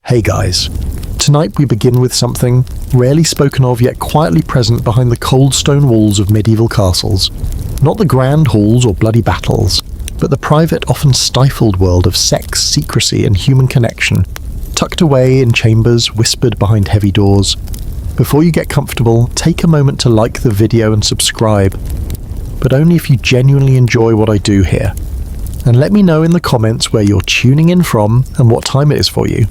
Hey guys, tonight we begin with something rarely spoken of yet quietly present behind the cold stone walls of medieval castles. Not the grand halls or bloody battles, but the private, often stifled world of sex, secrecy and human connection, tucked away in chambers, whispered behind heavy doors. Before you get comfortable, take a moment to like the video and subscribe, but only if you genuinely enjoy what I do here. And let me know in the comments where you're tuning in from and what time it is for you.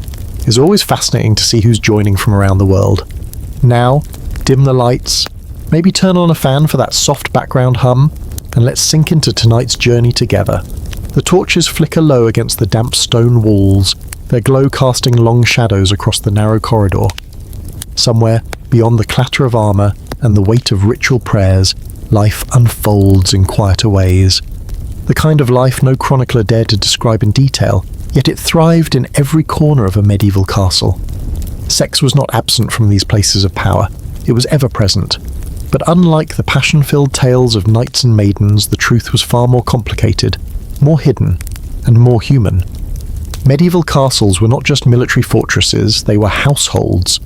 It's always fascinating to see who's joining from around the world. Now, dim the lights, maybe turn on a fan for that soft background hum, and let's sink into tonight's journey together. The torches flicker low against the damp stone walls, their glow casting long shadows across the narrow corridor. Somewhere, beyond the clatter of armour and the weight of ritual prayers, life unfolds in quieter ways. The kind of life no chronicler dared to describe in detail, yet it thrived in every corner of a medieval castle. Sex was not absent from these places of power, it was ever present. But unlike the passion-filled tales of knights and maidens, the truth was far more complicated, more hidden, and more human. Medieval castles were not just military fortresses, they were households.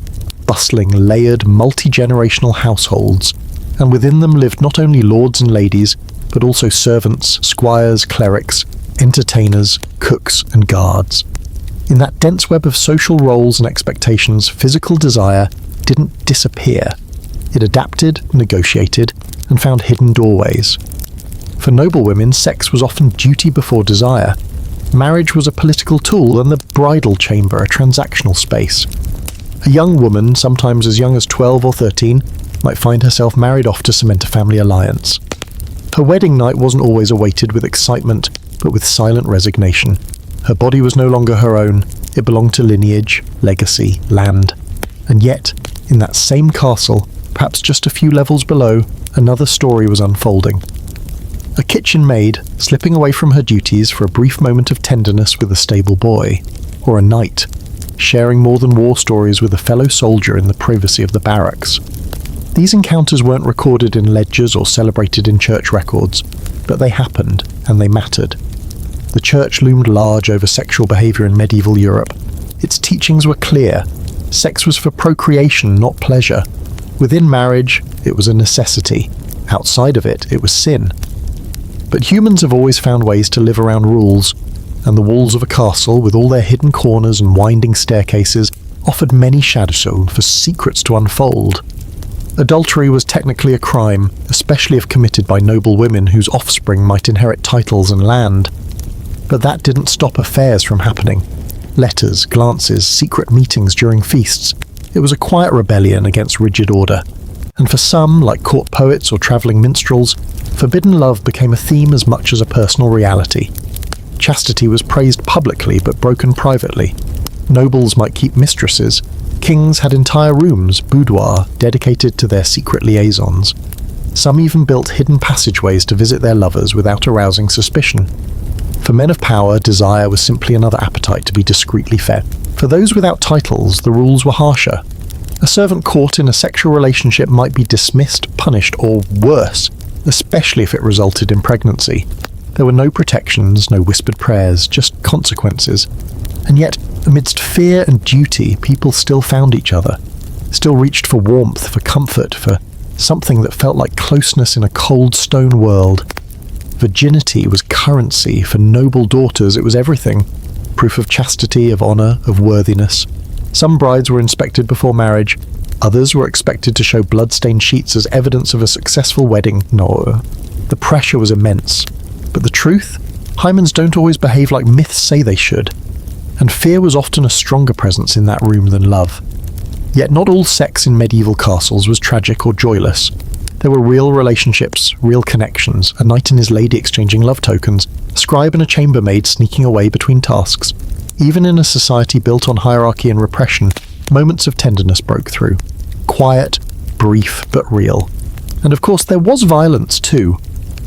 Bustling, layered, multi-generational households, and within them lived not only lords and ladies, but also servants, squires, clerics, entertainers, cooks, and guards. In that dense web of social roles and expectations, physical desire didn't disappear. It adapted, negotiated, and found hidden doorways. For noble women, sex was often duty before desire. Marriage was a political tool, and the bridal chamber a transactional space. A young woman, sometimes as young as 12 or 13, might find herself married off to cement a family alliance. Her wedding night wasn't always awaited with excitement, but with silent resignation. Her body was no longer her own, it belonged to lineage, legacy, land. And yet, in that same castle, perhaps just a few levels below, another story was unfolding. A kitchen maid, slipping away from her duties for a brief moment of tenderness with a stable boy, or a knight, sharing more than war stories with a fellow soldier in the privacy of the barracks. These encounters weren't recorded in ledgers or celebrated in church records, but they happened, and they mattered. The church loomed large over sexual behaviour in medieval Europe. Its teachings were clear. Sex was for procreation, not pleasure. Within marriage, it was a necessity. Outside of it, it was sin. But humans have always found ways to live around rules, and the walls of a castle, with all their hidden corners and winding staircases, offered many shadows for secrets to unfold. Adultery was technically a crime, especially if committed by noble women whose offspring might inherit titles and land. But that didn't stop affairs from happening. Letters, glances, secret meetings during feasts. It was a quiet rebellion against rigid order. And for some, like court poets or travelling minstrels, forbidden love became a theme as much as a personal reality. Chastity was praised publicly but broken privately. Nobles might keep mistresses. Kings had entire rooms, boudoir, dedicated to their secret liaisons. Some even built hidden passageways to visit their lovers without arousing suspicion. For men of power, desire was simply another appetite to be discreetly fed. For those without titles, the rules were harsher. A servant caught in a sexual relationship might be dismissed, punished, or worse, especially if it resulted in pregnancy. There were no protections, no whispered prayers, just consequences. And yet, amidst fear and duty, people still found each other, still reached for warmth, for comfort, for something that felt like closeness in a cold stone world. Virginity was currency. For noble daughters, it was everything. Proof of chastity, of honour, of worthiness. Some brides were inspected before marriage. Others were expected to show blood-stained sheets as evidence of a successful wedding. No, the pressure was immense. But the truth? Hymens don't always behave like myths say they should. And fear was often a stronger presence in that room than love. Yet not all sex in medieval castles was tragic or joyless. There were real relationships, real connections, a knight and his lady exchanging love tokens, a scribe and a chambermaid sneaking away between tasks. Even in a society built on hierarchy and repression, moments of tenderness broke through. Quiet, brief, but real. And of course there was violence too.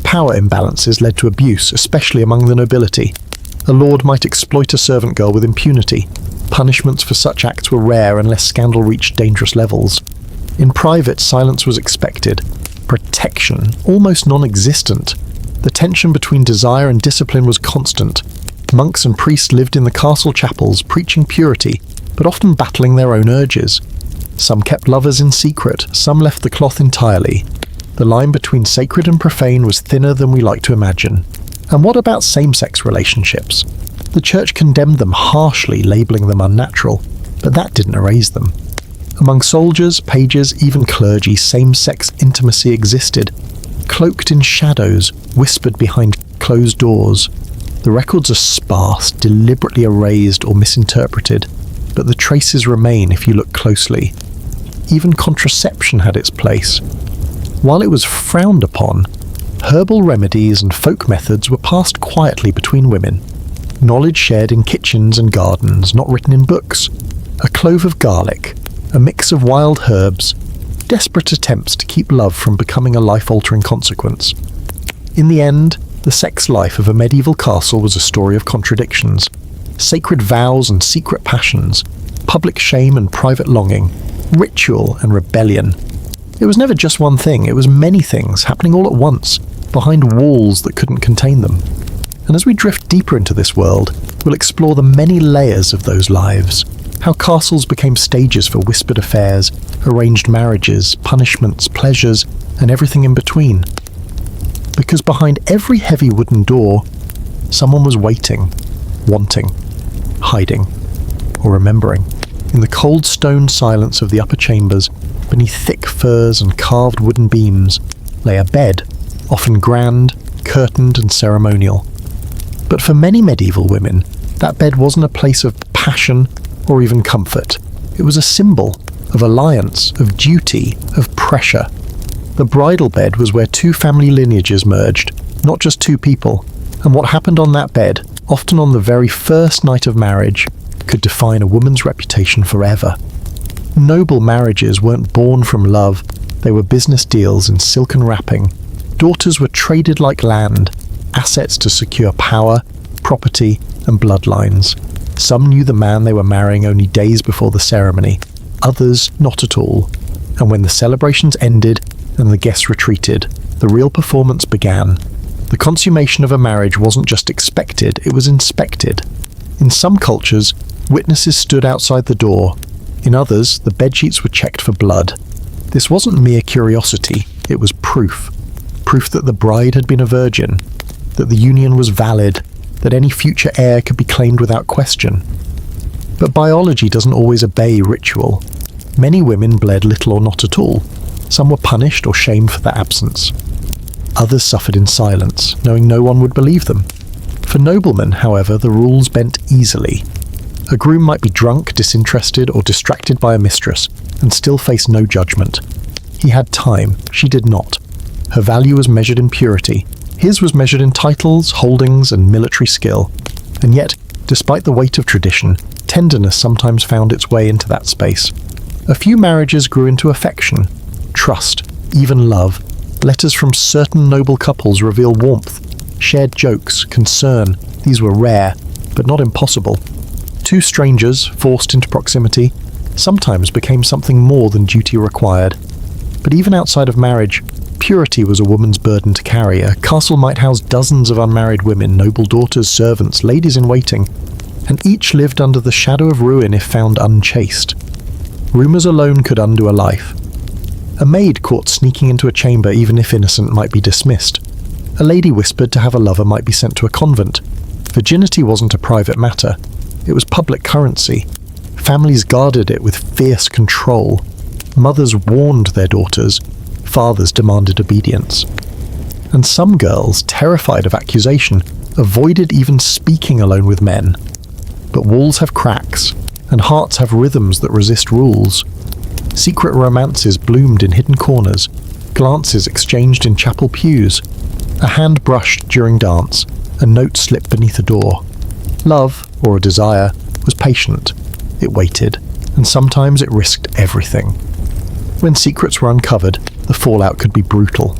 Power imbalances led to abuse, especially among the nobility. A lord might exploit a servant girl with impunity. Punishments for such acts were rare unless scandal reached dangerous levels. In private, silence was expected. Protection, almost non-existent. The tension between desire and discipline was constant. Monks and priests lived in the castle chapels, preaching purity, but often battling their own urges. Some kept lovers in secret, some left the cloth entirely. The line between sacred and profane was thinner than we like to imagine. And what about same-sex relationships? The church condemned them harshly, labelling them unnatural, but that didn't erase them. Among soldiers, pages, even clergy, same-sex intimacy existed, cloaked in shadows, whispered behind closed doors. The records are sparse, deliberately erased or misinterpreted, but the traces remain if you look closely. Even contraception had its place. While it was frowned upon, herbal remedies and folk methods were passed quietly between women. Knowledge shared in kitchens and gardens, not written in books. A clove of garlic, a mix of wild herbs, desperate attempts to keep love from becoming a life-altering consequence. In the end, the sex life of a medieval castle was a story of contradictions. Sacred vows and secret passions, public shame and private longing, ritual and rebellion. It was never just one thing, it was many things happening all at once, behind walls that couldn't contain them. And as we drift deeper into this world, we'll explore the many layers of those lives. How castles became stages for whispered affairs, arranged marriages, punishments, pleasures, and everything in between. Because behind every heavy wooden door, someone was waiting, wanting, hiding, or remembering. In the cold stone silence of the upper chambers, beneath thick furs and carved wooden beams, lay a bed, often grand, curtained and ceremonial. But for many medieval women, that bed wasn't a place of passion or even comfort. It was a symbol of alliance, of duty, of pressure. The bridal bed was where two family lineages merged, not just two people, and what happened on that bed, often on the very first night of marriage, could define a woman's reputation forever. Noble marriages weren't born from love, they were business deals in silken wrapping. Daughters were traded like land, assets to secure power, property, and bloodlines. Some knew the man they were marrying only days before the ceremony, others not at all. And when the celebrations ended and the guests retreated, the real performance began. The consummation of a marriage wasn't just expected, it was inspected. In some cultures, witnesses stood outside the door. In others, the bedsheets were checked for blood. This wasn't mere curiosity, it was proof. Proof that the bride had been a virgin, that the union was valid, that any future heir could be claimed without question. But biology doesn't always obey ritual. Many women bled little or not at all. Some were punished or shamed for their absence. Others suffered in silence, knowing no one would believe them. For noblemen, however, the rules bent easily. A groom might be drunk, disinterested, or distracted by a mistress, and still face no judgment. He had time, she did not. Her value was measured in purity. His was measured in titles, holdings, and military skill. And yet, despite the weight of tradition, tenderness sometimes found its way into that space. A few marriages grew into affection, trust, even love. Letters from certain noble couples reveal warmth, shared jokes, concern. These were rare, but not impossible. Two strangers, forced into proximity, sometimes became something more than duty required. But even outside of marriage, purity was a woman's burden to carry. A castle might house dozens of unmarried women, noble daughters, servants, ladies in waiting, and each lived under the shadow of ruin if found unchaste. Rumours alone could undo a life. A maid caught sneaking into a chamber, even if innocent, might be dismissed. A lady whispered to have a lover might be sent to a convent. Virginity wasn't a private matter. It was public currency. Families guarded it with fierce control. Mothers warned their daughters. Fathers demanded obedience. And some girls, terrified of accusation, avoided even speaking alone with men. But walls have cracks, and hearts have rhythms that resist rules. Secret romances bloomed in hidden corners, glances exchanged in chapel pews, a hand brushed during dance, a note slipped beneath a door. Love, or a desire, was patient. It waited, and sometimes it risked everything. When secrets were uncovered, the fallout could be brutal.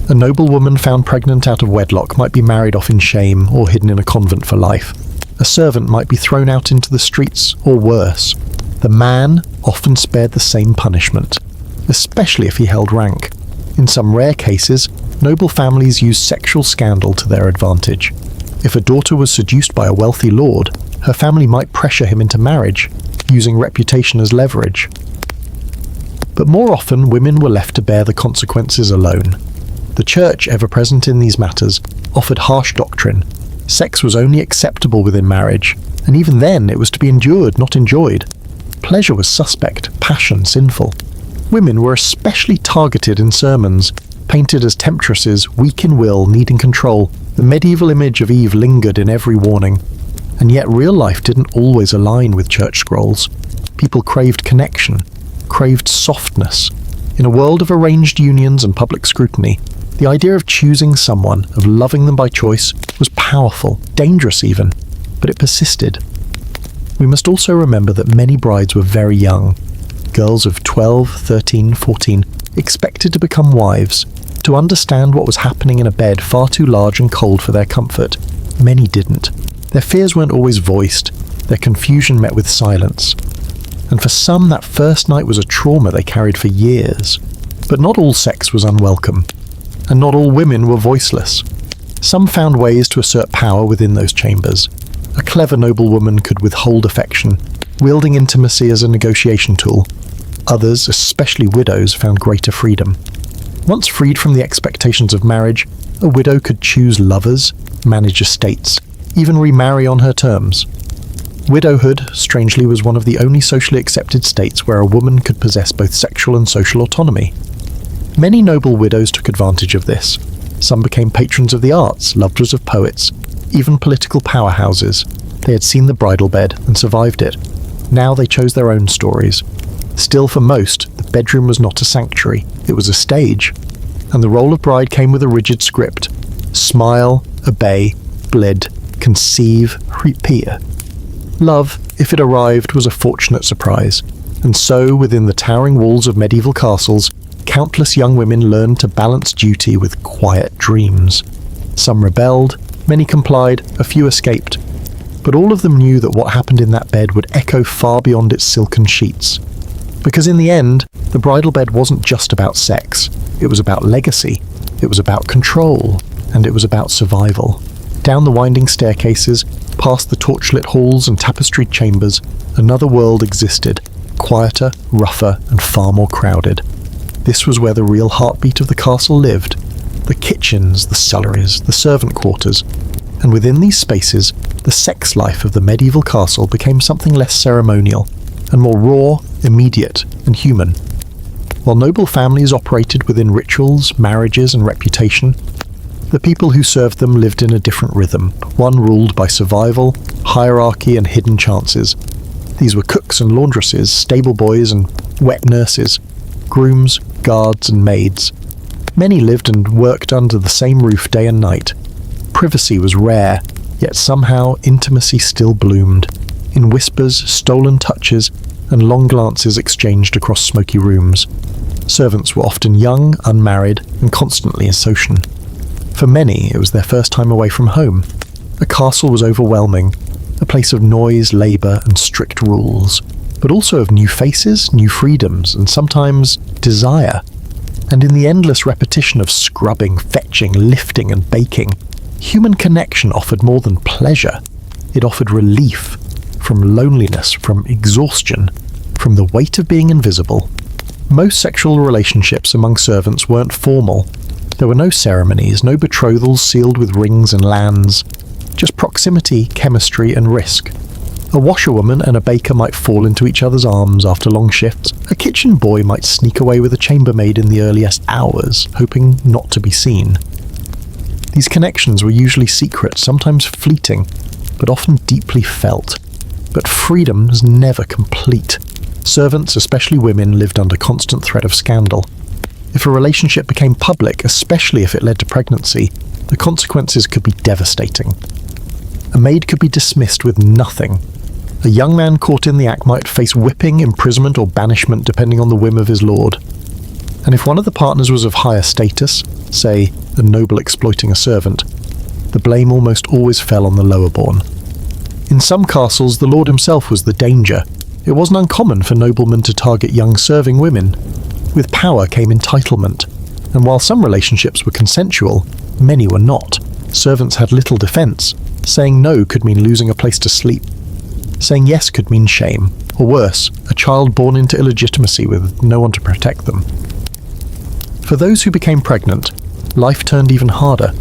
A noble woman found pregnant out of wedlock might be married off in shame or hidden in a convent for life. A servant might be thrown out into the streets, or worse. The man often spared the same punishment, especially if he held rank. In some rare cases, noble families used sexual scandal to their advantage. If a daughter was seduced by a wealthy lord, Her family might pressure him into marriage, using reputation as leverage. But more often, women were left to bear the consequences alone. The church, ever present in these matters, offered harsh doctrine. Sex was only acceptable within marriage, and even then it was to be endured, not enjoyed. Pleasure was suspect, passion sinful. Women were especially targeted in sermons, painted as temptresses, weak in will, needing control. The medieval image of Eve lingered in every warning. And yet real life didn't always align with church scrolls. People craved connection, craved softness. In a world of arranged unions and public scrutiny, the idea of choosing someone, of loving them by choice, was powerful, dangerous even, but it persisted. We must also remember that many brides were very young. Girls of 12, 13, 14, expected to become wives, to understand what was happening in a bed far too large and cold for their comfort. Many didn't. Their fears weren't always voiced, their confusion met with silence. And for some, that first night was a trauma they carried for years. But not all sex was unwelcome, and not all women were voiceless. Some found ways to assert power within those chambers. A clever noblewoman could withhold affection, wielding intimacy as a negotiation tool. Others, especially widows, found greater freedom. Once freed from the expectations of marriage, a widow could choose lovers, manage estates, even remarry on her terms. Widowhood, strangely, was one of the only socially accepted states where a woman could possess both sexual and social autonomy. Many noble widows took advantage of this. Some became patrons of the arts, lovers of poets, even political powerhouses. They had seen the bridal bed and survived it. Now they chose their own stories. Still, for most, the bedroom was not a sanctuary, it was a stage. And the role of bride came with a rigid script. Smile, obey, bled, conceive, repeat. Love, if it arrived, was a fortunate surprise. And so, within the towering walls of medieval castles, countless young women learned to balance duty with quiet dreams. Some rebelled, many complied, a few escaped. But all of them knew that what happened in that bed would echo far beyond its silken sheets. Because in the end, the bridal bed wasn't just about sex. It was about legacy, it was about control, and it was about survival. Down the winding staircases, past the torchlit halls and tapestried chambers, another world existed, quieter, rougher, and far more crowded. This was where the real heartbeat of the castle lived. The kitchens, the sculleries, the servant quarters. And within these spaces, the sex life of the medieval castle became something less ceremonial, and more raw, immediate, and human. While noble families operated within rituals, marriages, and reputation, the people who served them lived in a different rhythm, one ruled by survival, hierarchy, and hidden chances. These were cooks and laundresses, stable boys and wet nurses, grooms, guards, and maids. Many lived and worked under the same roof day and night. Privacy was rare, yet somehow intimacy still bloomed, in whispers, stolen touches, and long glances exchanged across smoky rooms. Servants were often young, unmarried, and constantly in motion. For many, it was their first time away from home. A castle was overwhelming, a place of noise, labour, and strict rules, but also of new faces, new freedoms, and sometimes desire. And in the endless repetition of scrubbing, fetching, lifting, and baking, human connection offered more than pleasure. It offered relief from loneliness, from exhaustion, from the weight of being invisible. Most sexual relationships among servants weren't formal. There were no ceremonies, no betrothals sealed with rings and lands, just proximity, chemistry, and risk. A washerwoman and a baker might fall into each other's arms after long shifts. A kitchen boy might sneak away with a chambermaid in the earliest hours, hoping not to be seen. These connections were usually secret, sometimes fleeting, but often deeply felt. But freedom was never complete. Servants, especially women, lived under constant threat of scandal. If a relationship became public, especially if it led to pregnancy, the consequences could be devastating. A maid could be dismissed with nothing. A young man caught in the act might face whipping, imprisonment, or banishment depending on the whim of his lord. And if one of the partners was of higher status, say, a noble exploiting a servant, the blame almost always fell on the lower-born. In some castles, the lord himself was the danger. It wasn't uncommon for noblemen to target young serving women. With power came entitlement, and while some relationships were consensual, many were not. Servants had little defense. Saying no could mean losing a place to sleep. Saying yes could mean shame, or worse, a child born into illegitimacy with no one to protect them. For those who became pregnant, life turned even harder.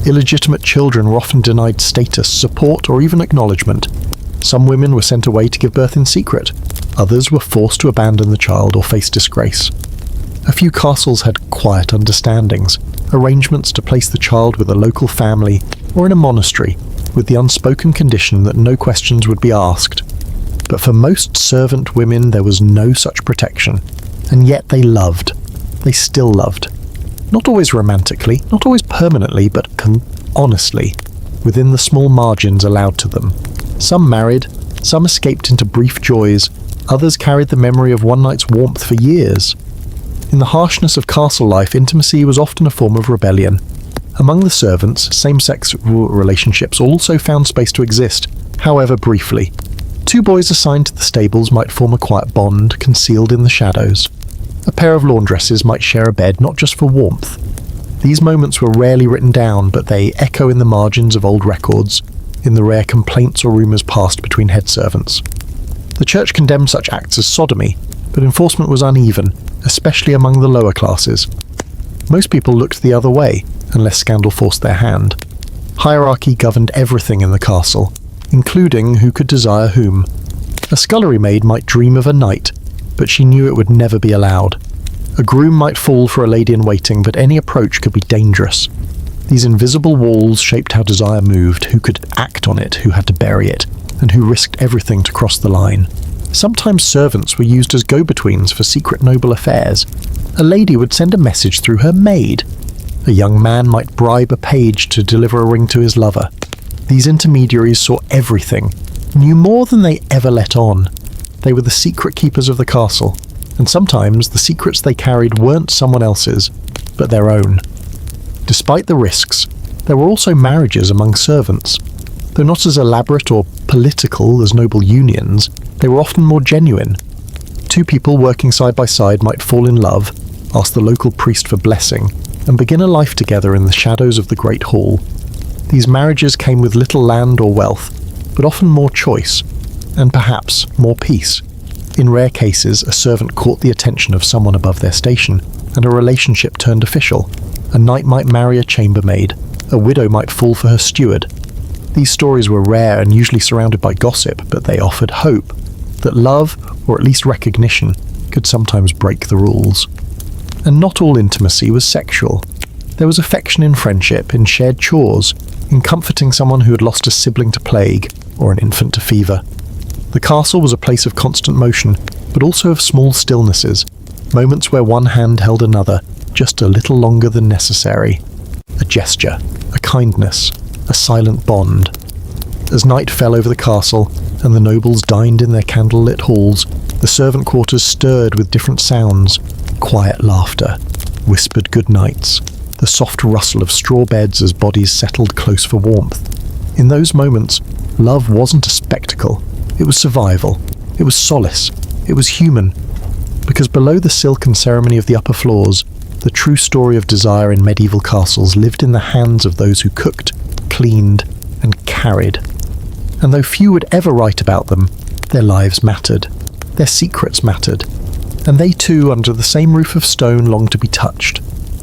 Illegitimate children were often denied status, support, or even acknowledgement. Some women were sent away to give birth in secret. Others were forced to abandon the child or face disgrace. A few castles had quiet understandings, arrangements to place the child with a local family or in a monastery, with the unspoken condition that no questions would be asked. But for most servant women there was no such protection, and yet they loved. They still loved. Not always romantically, not always permanently, but honestly, within the small margins allowed to them. Some married, some escaped into brief joys, others carried the memory of one night's warmth for years. In the harshness of castle life, intimacy was often a form of rebellion. Among the servants, same-sex relationships also found space to exist, however briefly. Two boys assigned to the stables might form a quiet bond, concealed in the shadows. A pair of laundresses might share a bed, not just for warmth. These moments were rarely written down, but they echo in the margins of old records, in the rare complaints or rumours passed between head servants. The church condemned such acts as sodomy, but enforcement was uneven, especially among the lower classes. Most people looked the other way, unless scandal forced their hand. Hierarchy governed everything in the castle, including who could desire whom. A scullery maid might dream of a knight, but she knew it would never be allowed. A groom might fall for a lady in waiting, but any approach could be dangerous. These invisible walls shaped how desire moved, who could act on it, who had to bury it, and who risked everything to cross the line. Sometimes servants were used as go-betweens for secret noble affairs. A lady would send a message through her maid. A young man might bribe a page to deliver a ring to his lover. These intermediaries saw everything, knew more than they ever let on. They were the secret keepers of the castle, and sometimes the secrets they carried weren't someone else's, but their own. Despite the risks, there were also marriages among servants. Though not as elaborate or political as noble unions, they were often more genuine. Two people working side by side might fall in love, ask the local priest for blessing, and begin a life together in the shadows of the great hall. These marriages came with little land or wealth, but often more choice, and perhaps more peace. In rare cases, a servant caught the attention of someone above their station, and a relationship turned official. A knight might marry a chambermaid, a widow might fall for her steward. These stories were rare and usually surrounded by gossip, but they offered hope that love, or at least recognition, could sometimes break the rules. And not all intimacy was sexual. There was affection in friendship, in shared chores, in comforting someone who had lost a sibling to plague, or an infant to fever. The castle was a place of constant motion, but also of small stillnesses, moments where one hand held another, just a little longer than necessary. A gesture, a kindness, a silent bond. As night fell over the castle, and the nobles dined in their candle-lit halls, the servant quarters stirred with different sounds. Quiet laughter, whispered good nights, the soft rustle of straw beds as bodies settled close for warmth. In those moments, love wasn't a spectacle. It was survival. It was solace. It was human. Because below the silken ceremony of the upper floors, the true story of desire in medieval castles lived in the hands of those who cooked, cleaned, and carried. And though few would ever write about them, their lives mattered. Their secrets mattered. And they too, under the same roof of stone, longed to be touched,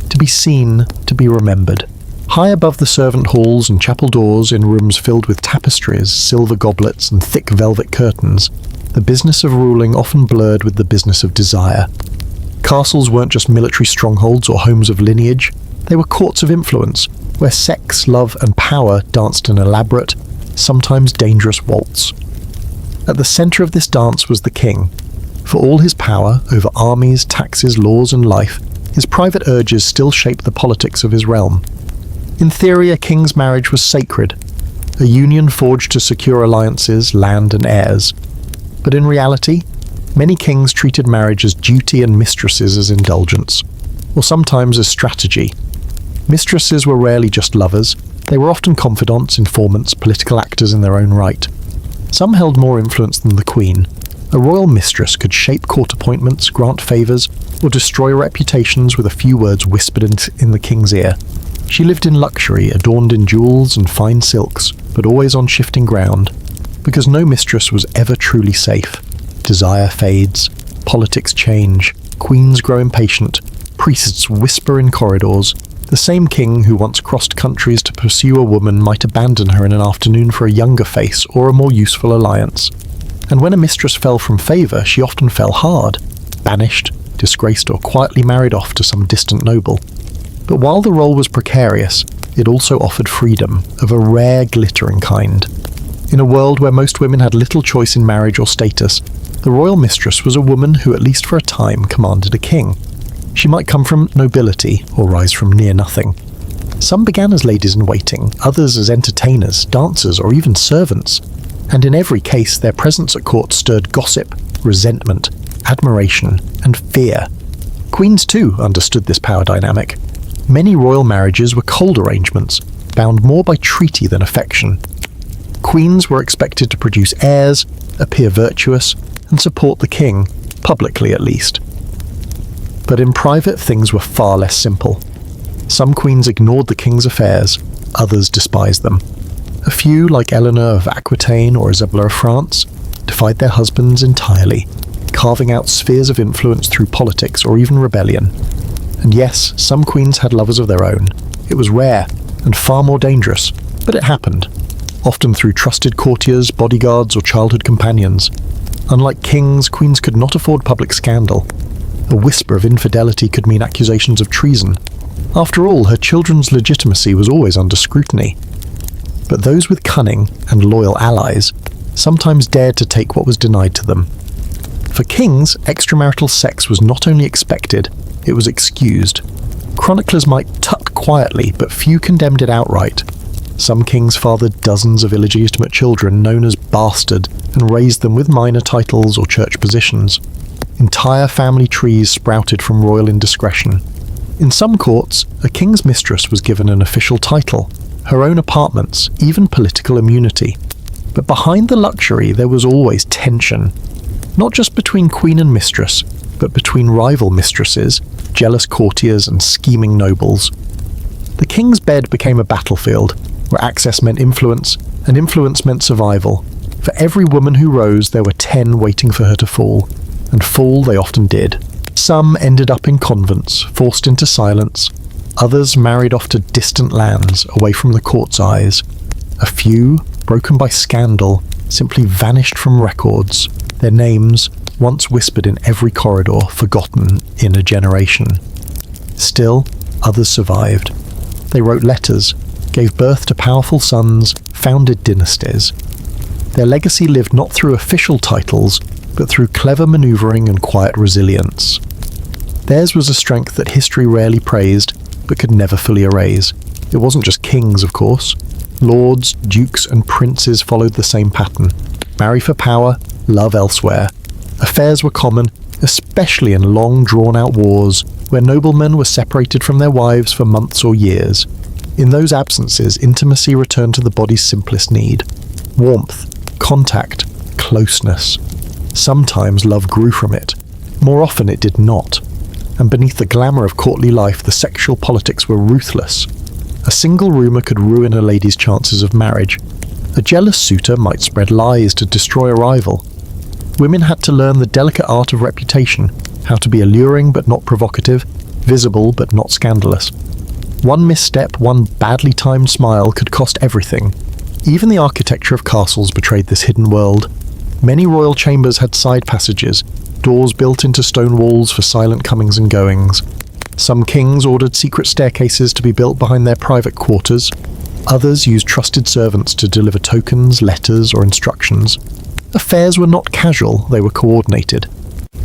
to be seen, to be remembered. High above the servant halls and chapel doors, in rooms filled with tapestries, silver goblets, and thick velvet curtains, the business of ruling often blurred with the business of desire. Castles weren't just military strongholds or homes of lineage, they were courts of influence, where sex, love, and power danced an elaborate, sometimes dangerous waltz. At the centre of this dance was the king. For all his power over armies, taxes, laws, and life, his private urges still shaped the politics of his realm. In theory, a king's marriage was sacred, a union forged to secure alliances, land, and heirs. But in reality, many kings treated marriage as duty and mistresses as indulgence, or sometimes as strategy. Mistresses were rarely just lovers. They were often confidants, informants, political actors in their own right. Some held more influence than the queen. A royal mistress could shape court appointments, grant favours, or destroy reputations with a few words whispered in the king's ear. She lived in luxury, adorned in jewels and fine silks, but always on shifting ground. because no mistress was ever truly safe. Desire fades, politics change, queens grow impatient, priests whisper in corridors. The same king who once crossed countries to pursue a woman might abandon her in an afternoon for a younger face or a more useful alliance. And when a mistress fell from favour, she often fell hard, banished, disgraced, or quietly married off to some distant noble. But while the role was precarious, it also offered freedom, of a rare, glittering kind. In a world where most women had little choice in marriage or status, the royal mistress was a woman who, at least for a time, commanded a king. She might come from nobility or rise from near nothing. Some began as ladies-in-waiting, others as entertainers, dancers, or even servants. And in every case, their presence at court stirred gossip, resentment, admiration, and fear. Queens, too, understood this power dynamic. Many royal marriages were cold arrangements, bound more by treaty than affection. Queens were expected to produce heirs, appear virtuous, and support the king, publicly at least. But in private, things were far less simple. Some queens ignored the king's affairs, others despised them. A few, like Eleanor of Aquitaine or Isabella of France, defied their husbands entirely, carving out spheres of influence through politics or even rebellion. And yes, some queens had lovers of their own. It was rare and far more dangerous, but it happened, often through trusted courtiers, bodyguards, or childhood companions. Unlike kings, queens could not afford public scandal. A whisper of infidelity could mean accusations of treason. After all, her children's legitimacy was always under scrutiny. But those with cunning and loyal allies sometimes dared to take what was denied to them. For kings, extramarital sex was not only expected, it was excused. Chroniclers might tuck quietly, but few condemned it outright. Some kings fathered dozens of illegitimate children known as bastard and raised them with minor titles or church positions. Entire family trees sprouted from royal indiscretion. In some courts, a king's mistress was given an official title, her own apartments, even political immunity. But behind the luxury there was always tension. Not just between queen and mistress, but between rival mistresses, jealous courtiers, and scheming nobles. The king's bed became a battlefield, where access meant influence, and influence meant survival. For every woman who rose, there were 10 waiting for her to fall, and fall they often did. Some ended up in convents, forced into silence. Others married off to distant lands, away from the court's eyes. A few, broken by scandal, simply vanished from records, their names, once whispered in every corridor, forgotten in a generation. Still, others survived. They wrote letters, gave birth to powerful sons, founded dynasties. Their legacy lived not through official titles, but through clever maneuvering and quiet resilience. Theirs was a strength that history rarely praised, but could never fully erase. It wasn't just kings, of course. Lords, dukes, and princes followed the same pattern. Marry for power, love elsewhere. Affairs were common, especially in long, drawn-out wars, where noblemen were separated from their wives for months or years. In those absences, intimacy returned to the body's simplest need. Warmth, contact, closeness. Sometimes love grew from it. More often it did not. And beneath the glamour of courtly life, the sexual politics were ruthless. A single rumour could ruin a lady's chances of marriage. A jealous suitor might spread lies to destroy a rival. Women had to learn the delicate art of reputation, how to be alluring but not provocative, visible but not scandalous. One misstep, one badly timed smile could cost everything. Even the architecture of castles betrayed this hidden world. Many royal chambers had side passages, doors built into stone walls for silent comings and goings. Some kings ordered secret staircases to be built behind their private quarters. Others used trusted servants to deliver tokens, letters, or instructions. Affairs were not casual, they were coordinated.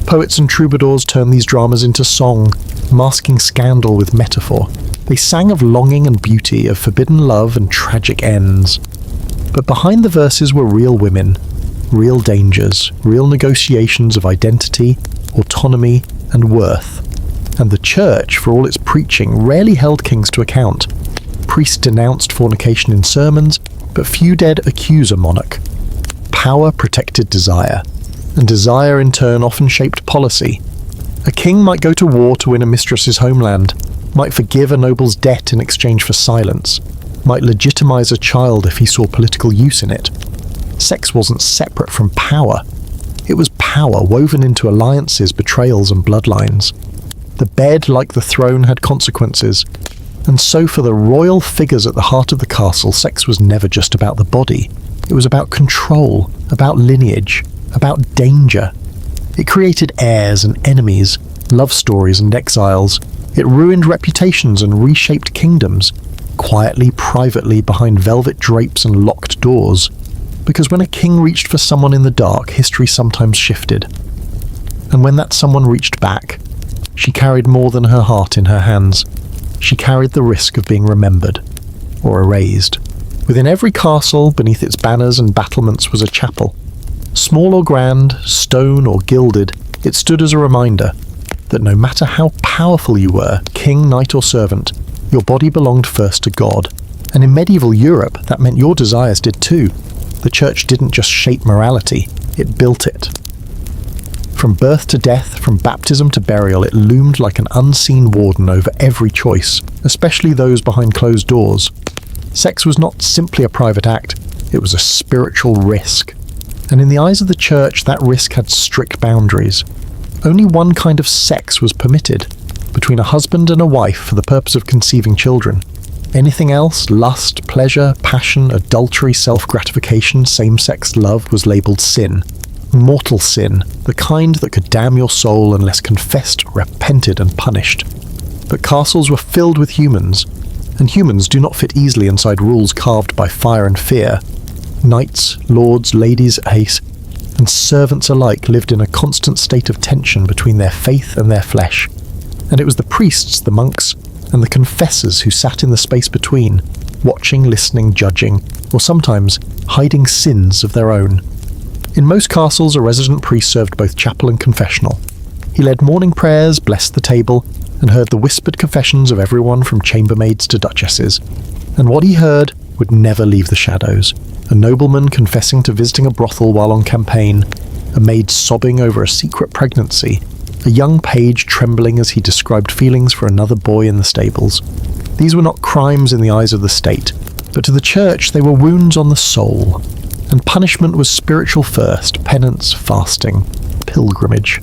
Poets and troubadours turned these dramas into song, masking scandal with metaphor. They sang of longing and beauty, of forbidden love and tragic ends. But behind the verses were real women, real dangers, real negotiations of identity, autonomy, and worth. And the church, for all its preaching, rarely held kings to account. Priests denounced fornication in sermons, but few dared accuse a monarch. Power protected desire, and desire in turn often shaped policy. A king might go to war to win a mistress's homeland, might forgive a noble's debt in exchange for silence, might legitimize a child if he saw political use in it. Sex wasn't separate from power. It was power woven into alliances, betrayals, and bloodlines. The bed, like the throne, had consequences. And so for the royal figures at the heart of the castle, sex was never just about the body. It was about control, about lineage, about danger. It created heirs and enemies, love stories and exiles. It ruined reputations and reshaped kingdoms, quietly, privately, behind velvet drapes and locked doors. Because when a king reached for someone in the dark, history sometimes shifted. And when that someone reached back, she carried more than her heart in her hands. She carried the risk of being remembered, or erased. Within every castle, beneath its banners and battlements, was a chapel. Small or grand, stone or gilded, it stood as a reminder that no matter how powerful you were, king, knight or servant, your body belonged first to God. And in medieval Europe, that meant your desires did too. The church didn't just shape morality, it built it. From birth to death, from baptism to burial, it loomed like an unseen warden over every choice, especially those behind closed doors. Sex was not simply a private act, it was a spiritual risk. And in the eyes of the church, that risk had strict boundaries. Only one kind of sex was permitted, between a husband and a wife for the purpose of conceiving children. Anything else, lust, pleasure, passion, adultery, self-gratification, same-sex love, was labelled sin. Mortal sin, the kind that could damn your soul unless confessed, repented and punished. But castles were filled with humans, and humans do not fit easily inside rules carved by fire and fear. Knights, lords, ladies, ace, and servants alike lived in a constant state of tension between their faith and their flesh. And it was the priests, the monks, and the confessors who sat in the space between, watching, listening, judging, or sometimes hiding sins of their own. In most castles, a resident priest served both chapel and confessional. He led morning prayers, blessed the table, and heard the whispered confessions of everyone from chambermaids to duchesses. And what he heard would never leave the shadows. A nobleman confessing to visiting a brothel while on campaign, a maid sobbing over a secret pregnancy, a young page trembling as he described feelings for another boy in the stables. These were not crimes in the eyes of the state, but to the church they were wounds on the soul. And punishment was spiritual first, penance, fasting, pilgrimage.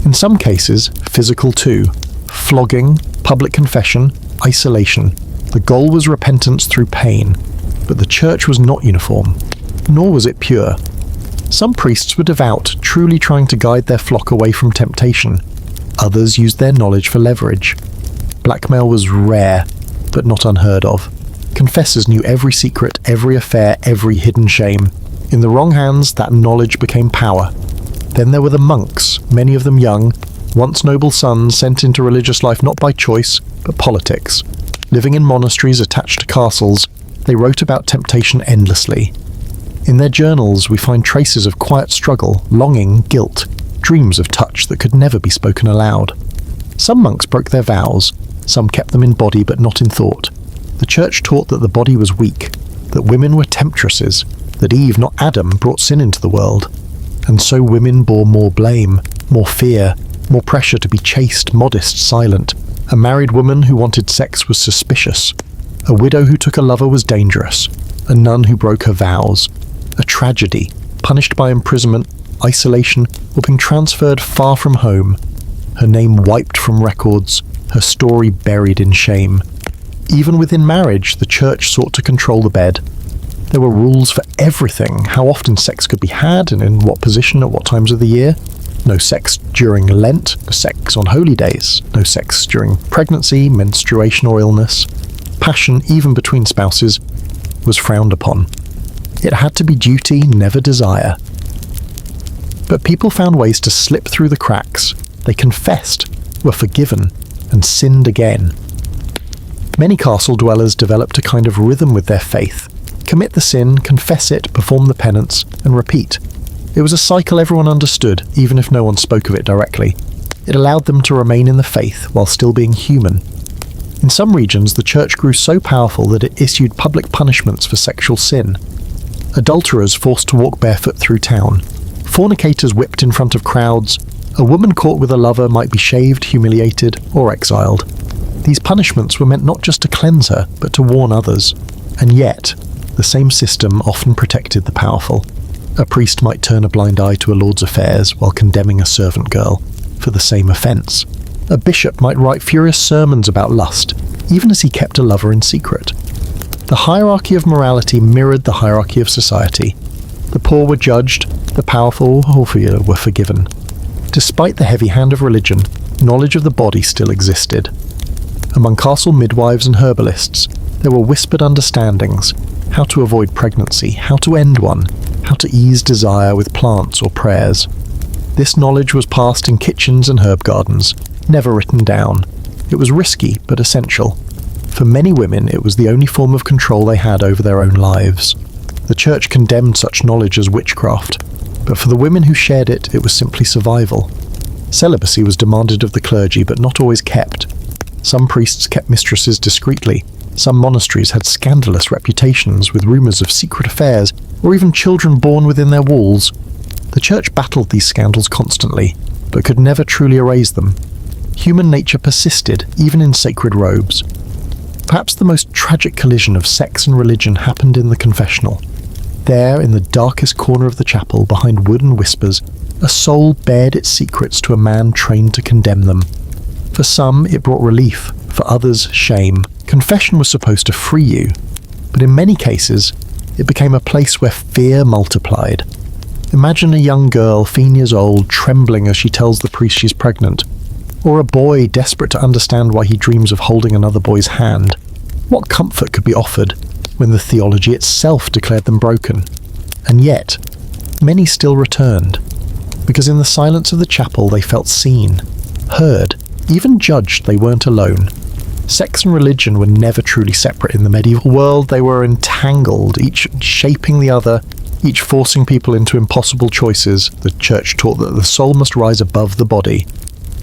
In some cases, physical too. Flogging, public confession, isolation. The goal was repentance through pain. But the church was not uniform, nor was it pure. Some priests were devout, truly trying to guide their flock away from temptation. Others used their knowledge for leverage. Blackmail was rare, but not unheard of. Confessors knew every secret, every affair, every hidden shame. In the wrong hands, that knowledge became power. Then there were the monks, many of them young, once noble sons sent into religious life not by choice, but politics. Living in monasteries attached to castles, they wrote about temptation endlessly. In their journals, we find traces of quiet struggle, longing, guilt, dreams of touch that could never be spoken aloud. Some monks broke their vows, some kept them in body but not in thought. The church taught that the body was weak, that women were temptresses, that Eve, not Adam, brought sin into the world. And so women bore more blame, more fear, more pressure to be chaste, modest, silent. A married woman who wanted sex was suspicious. A widow who took a lover was dangerous. A nun who broke her vows. A tragedy, punished by imprisonment, isolation, or being transferred far from home. Her name wiped from records, her story buried in shame. Even within marriage, the church sought to control the bed. There were rules for everything, how often sex could be had and in what position at what times of the year. No sex during Lent, no sex on holy days, no sex during pregnancy, menstruation or illness. Passion, even between spouses, was frowned upon. It had to be duty, never desire. But people found ways to slip through the cracks. They confessed, were forgiven, and sinned again. Many castle dwellers developed a kind of rhythm with their faith. Commit the sin, confess it, perform the penance, and repeat. It was a cycle everyone understood, even if no one spoke of it directly. It allowed them to remain in the faith while still being human. In some regions, the church grew so powerful that it issued public punishments for sexual sin. Adulterers forced to walk barefoot through town. Fornicators whipped in front of crowds. A woman caught with a lover might be shaved, humiliated, or exiled. These punishments were meant not just to cleanse her, but to warn others. And yet, the same system often protected the powerful. A priest might turn a blind eye to a lord's affairs while condemning a servant girl for the same offence. A bishop might write furious sermons about lust, even as he kept a lover in secret. The hierarchy of morality mirrored the hierarchy of society. The poor were judged, the powerful were forgiven. Despite the heavy hand of religion, knowledge of the body still existed. Among castle midwives and herbalists, there were whispered understandings: how to avoid pregnancy, how to end one, how to ease desire with plants or prayers. This knowledge was passed in kitchens and herb gardens, never written down. It was risky, but essential. For many women, it was the only form of control they had over their own lives. The church condemned such knowledge as witchcraft, but for the women who shared it, it was simply survival. Celibacy was demanded of the clergy, but not always kept. Some priests kept mistresses discreetly. Some monasteries had scandalous reputations with rumours of secret affairs, or even children born within their walls. The church battled these scandals constantly, but could never truly erase them. Human nature persisted, even in sacred robes. Perhaps the most tragic collision of sex and religion happened in the confessional. There, in the darkest corner of the chapel, behind wooden whispers, a soul bared its secrets to a man trained to condemn them. For some, it brought relief, for others, shame. Confession was supposed to free you, but in many cases, it became a place where fear multiplied. Imagine a young girl, 15 years old, trembling as she tells the priest she's pregnant, or a boy desperate to understand why he dreams of holding another boy's hand. What comfort could be offered when the theology itself declared them broken? And yet, many still returned, because in the silence of the chapel they felt seen, heard, even judged they weren't alone. Sex and religion were never truly separate in the medieval world. They were entangled, each shaping the other, each forcing people into impossible choices. The church taught that the soul must rise above the body.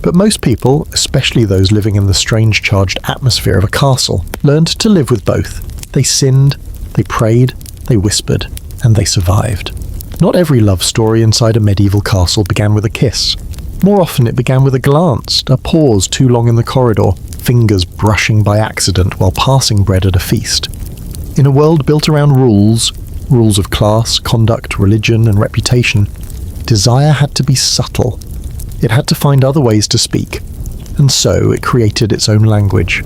But most people, especially those living in the strange charged atmosphere of a castle, learned to live with both. They sinned, they prayed, they whispered, and they survived. Not every love story inside a medieval castle began with a kiss. More often it began with a glance, a pause too long in the corridor, fingers brushing by accident while passing bread at a feast. In a world built around rules of class, conduct, religion, and reputation, desire had to be subtle. It had to find other ways to speak, and so it created its own language.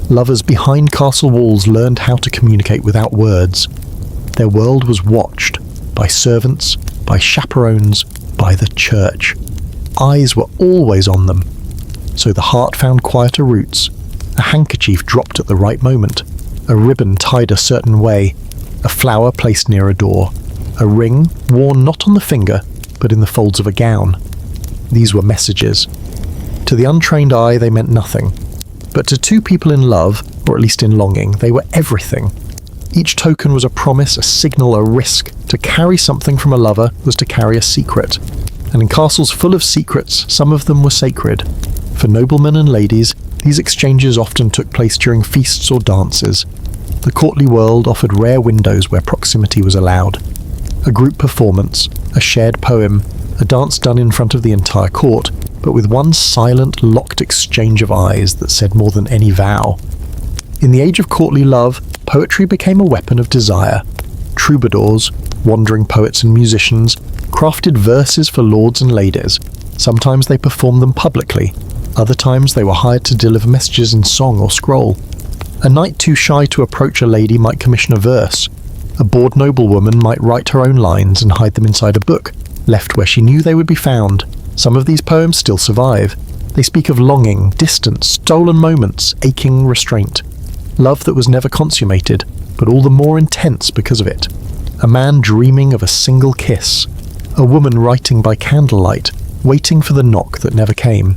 Lovers behind castle walls learned how to communicate without words. Their world was watched by servants, by chaperones, by the church. Eyes were always on them, so the heart found quieter roots. A handkerchief dropped at the right moment, a ribbon tied a certain way, a flower placed near a door, a ring worn not on the finger, but in the folds of a gown. These were messages. To the untrained eye, they meant nothing. But to two people in love, or at least in longing, they were everything. Each token was a promise, a signal, a risk. To carry something from a lover was to carry a secret. And in castles full of secrets, some of them were sacred. For noblemen and ladies, these exchanges often took place during feasts or dances. The courtly world offered rare windows where proximity was allowed. A group performance, a shared poem, a dance done in front of the entire court, but with one silent, locked exchange of eyes that said more than any vow. In the age of courtly love, poetry became a weapon of desire. Troubadours, wandering poets and musicians, crafted verses for lords and ladies. Sometimes they performed them publicly. Other times they were hired to deliver messages in song or scroll. A knight too shy to approach a lady might commission a verse. A bored noblewoman might write her own lines and hide them inside a book, left where she knew they would be found. Some of these poems still survive. They speak of longing, distance, stolen moments, aching restraint. Love that was never consummated, but all the more intense because of it. A man dreaming of a single kiss. A woman writing by candlelight, waiting for the knock that never came.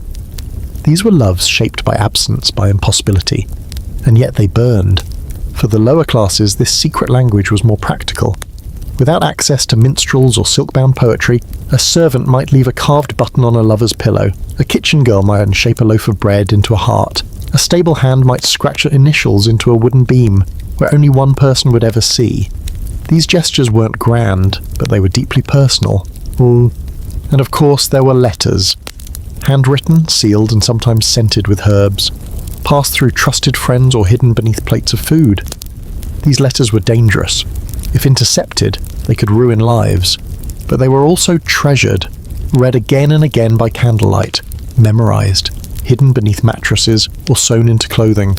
These were loves shaped by absence, by impossibility. And yet they burned. For the lower classes, this secret language was more practical. Without access to minstrels or silk-bound poetry, a servant might leave a carved button on a lover's pillow. A kitchen girl might shape a loaf of bread into a heart. A stable hand might scratch initials into a wooden beam, where only one person would ever see. These gestures weren't grand, but they were deeply personal. And of course there were letters. Handwritten, sealed, and sometimes scented with herbs. Passed through trusted friends or hidden beneath plates of food. These letters were dangerous. If intercepted, they could ruin lives. But they were also treasured, read again and again by candlelight, memorized, hidden beneath mattresses or sewn into clothing.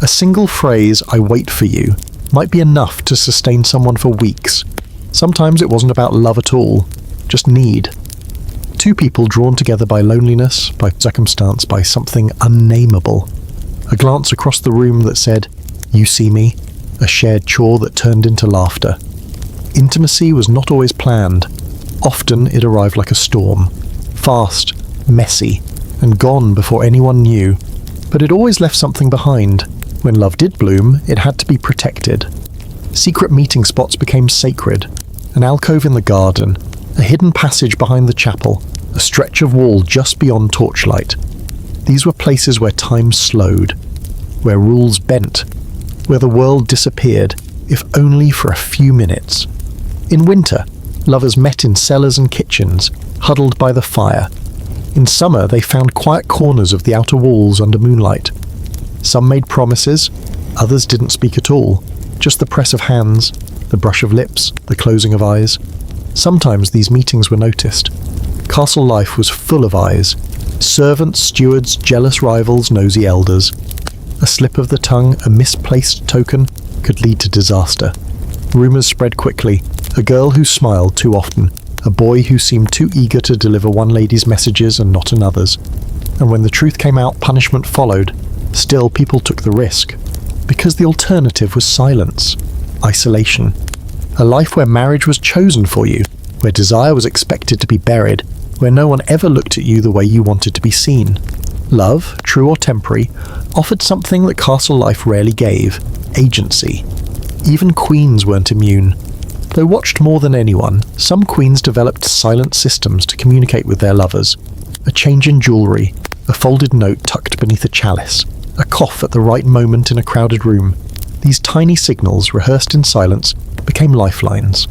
A single phrase, "I wait for you," might be enough to sustain someone for weeks. Sometimes it wasn't about love at all, just need. Two people drawn together by loneliness, by circumstance, by something unnameable. A glance across the room that said, "You see me," a shared chore that turned into laughter. Intimacy was not always planned. Often it arrived like a storm, fast, messy, and gone before anyone knew. But it always left something behind. When love did bloom, it had to be protected. Secret meeting spots became sacred. An alcove in the garden, a hidden passage behind the chapel, a stretch of wall just beyond torchlight. These were places where time slowed, where rules bent, where the world disappeared, if only for a few minutes. In winter, lovers met in cellars and kitchens, huddled by the fire. In summer, they found quiet corners of the outer walls under moonlight. Some made promises, others didn't speak at all, just the press of hands, the brush of lips, the closing of eyes. Sometimes these meetings were noticed. Castle life was full of eyes. Servants, stewards, jealous rivals, nosy elders. A slip of the tongue, a misplaced token, could lead to disaster. Rumours spread quickly. A girl who smiled too often. A boy who seemed too eager to deliver one lady's messages and not another's. And when the truth came out, punishment followed. Still, people took the risk. Because the alternative was silence. Isolation. A life where marriage was chosen for you, where desire was expected to be buried, where no one ever looked at you the way you wanted to be seen. Love, true or temporary, offered something that castle life rarely gave: agency. Even queens weren't immune. Though watched more than anyone, some queens developed silent systems to communicate with their lovers. A change in jewellery, a folded note tucked beneath a chalice, a cough at the right moment in a crowded room. These tiny signals, rehearsed in silence, became lifelines.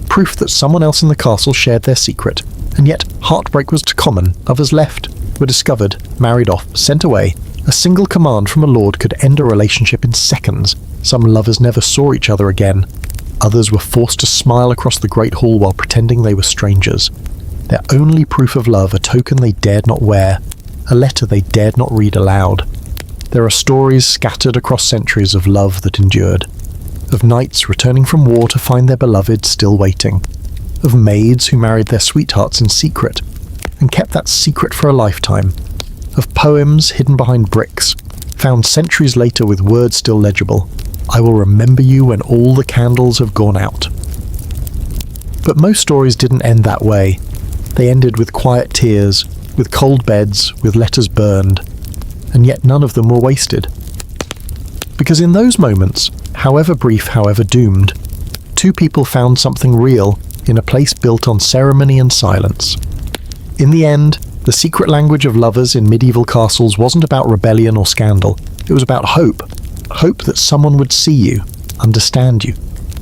Proof that someone else in the castle shared their secret, and yet heartbreak was too common. Others left, were discovered, married off, sent away. A single command from a lord could end a relationship in seconds. Some lovers never saw each other again. Others were forced to smile across the great hall while pretending they were strangers. Their only proof of love, a token they dared not wear, a letter they dared not read aloud. There are stories scattered across centuries of love that endured. Of knights returning from war to find their beloved still waiting. Of maids who married their sweethearts in secret, and kept that secret for a lifetime. Of poems hidden behind bricks, found centuries later with words still legible. I will remember you when all the candles have gone out. But most stories didn't end that way. They ended with quiet tears, with cold beds, with letters burned. And yet none of them were wasted. Because in those moments, however brief, however doomed, two people found something real in a place built on ceremony and silence. In the end, the secret language of lovers in medieval castles wasn't about rebellion or scandal. It was about hope. Hope that someone would see you, understand you,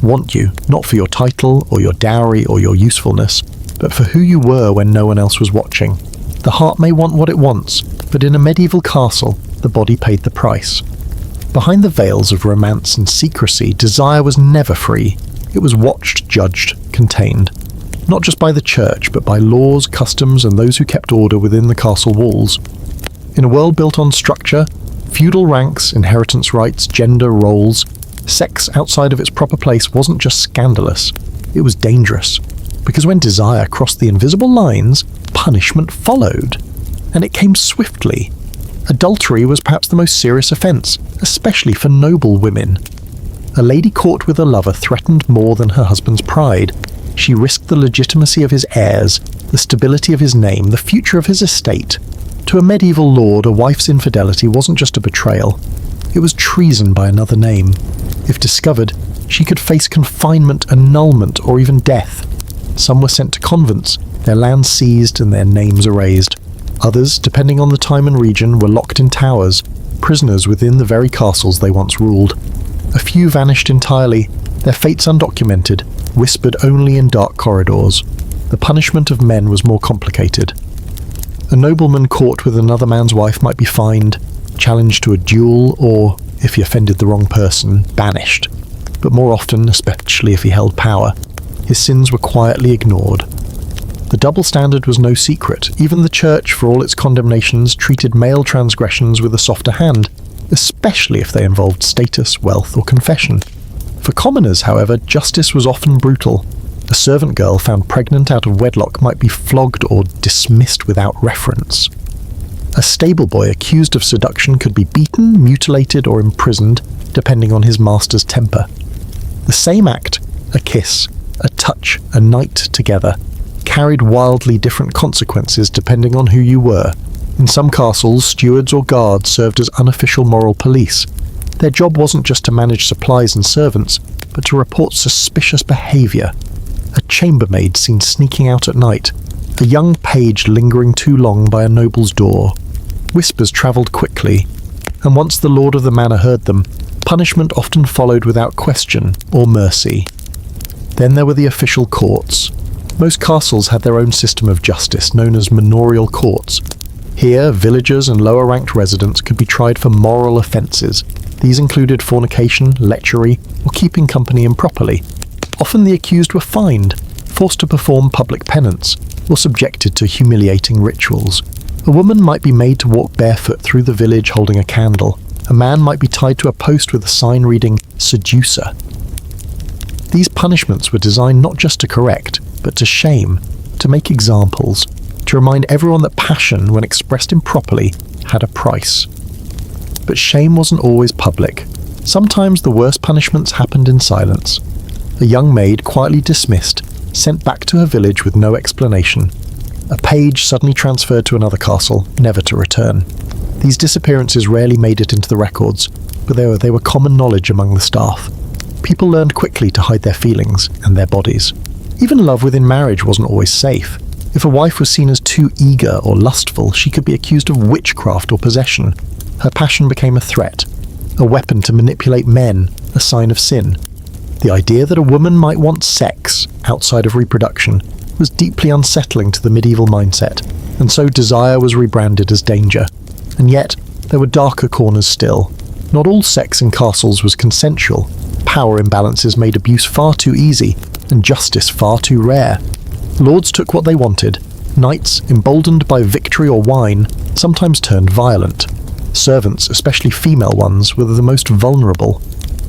want you, not for your title or your dowry or your usefulness, but for who you were when no one else was watching. The heart may want what it wants, but in a medieval castle, the body paid the price. Behind the veils of romance and secrecy, desire was never free. It was watched, judged, contained. Not just by the church, but by laws, customs, and those who kept order within the castle walls. In a world built on structure, feudal ranks, inheritance rights, gender roles, sex outside of its proper place wasn't just scandalous, it was dangerous. Because when desire crossed the invisible lines, punishment followed. And it came swiftly. Adultery was perhaps the most serious offence, especially for noble women. A lady caught with a lover threatened more than her husband's pride. She risked the legitimacy of his heirs, the stability of his name, the future of his estate. To a medieval lord, a wife's infidelity wasn't just a betrayal. It was treason by another name. If discovered, she could face confinement, annulment, or even death. Some were sent to convents, their lands seized and their names erased. Others, depending on the time and region, were locked in towers, prisoners within the very castles they once ruled. A few vanished entirely, their fates undocumented, whispered only in dark corridors. The punishment of men was more complicated. A nobleman caught with another man's wife might be fined, challenged to a duel, or, if he offended the wrong person, banished. but more often, especially if he held power, his sins were quietly ignored. The double standard was no secret. Even the church, for all its condemnations, treated male transgressions with a softer hand, especially if they involved status, wealth, or confession. For commoners, however, justice was often brutal. A servant girl found pregnant out of wedlock might be flogged or dismissed without reference. A stable boy accused of seduction could be beaten, mutilated, or imprisoned, depending on his master's temper. The same act, a kiss, a touch, a night together, carried wildly different consequences depending on who you were. In some castles, stewards or guards served as unofficial moral police. Their job wasn't just to manage supplies and servants, but to report suspicious behaviour. A chambermaid seen sneaking out at night, a young page lingering too long by a noble's door. Whispers travelled quickly, and once the lord of the manor heard them, punishment often followed without question or mercy. Then there were the official courts. Most castles had their own system of justice, known as manorial courts. Here, villagers and lower-ranked residents could be tried for moral offences. These included fornication, lechery, or keeping company improperly. Often the accused were fined, forced to perform public penance, or subjected to humiliating rituals. A woman might be made to walk barefoot through the village holding a candle. A man might be tied to a post with a sign reading, "Seducer." These punishments were designed not just to correct, but to shame, to make examples, to remind everyone that passion, when expressed improperly, had a price. But shame wasn't always public. Sometimes the worst punishments happened in silence. A young maid quietly dismissed, sent back to her village with no explanation. A page suddenly transferred to another castle, never to return. These disappearances rarely made it into the records, but they were common knowledge among the staff. People learned quickly to hide their feelings and their bodies. Even love within marriage wasn't always safe. If a wife was seen as too eager or lustful, she could be accused of witchcraft or possession. Her passion became a threat, a weapon to manipulate men, a sign of sin. The idea that a woman might want sex outside of reproduction was deeply unsettling to the medieval mindset, and so desire was rebranded as danger. And yet, there were darker corners still. Not all sex in castles was consensual. Power imbalances made abuse far too easy, and justice far too rare. Lords took what they wanted. Knights, emboldened by victory or wine, sometimes turned violent. Servants, especially female ones, were the most vulnerable.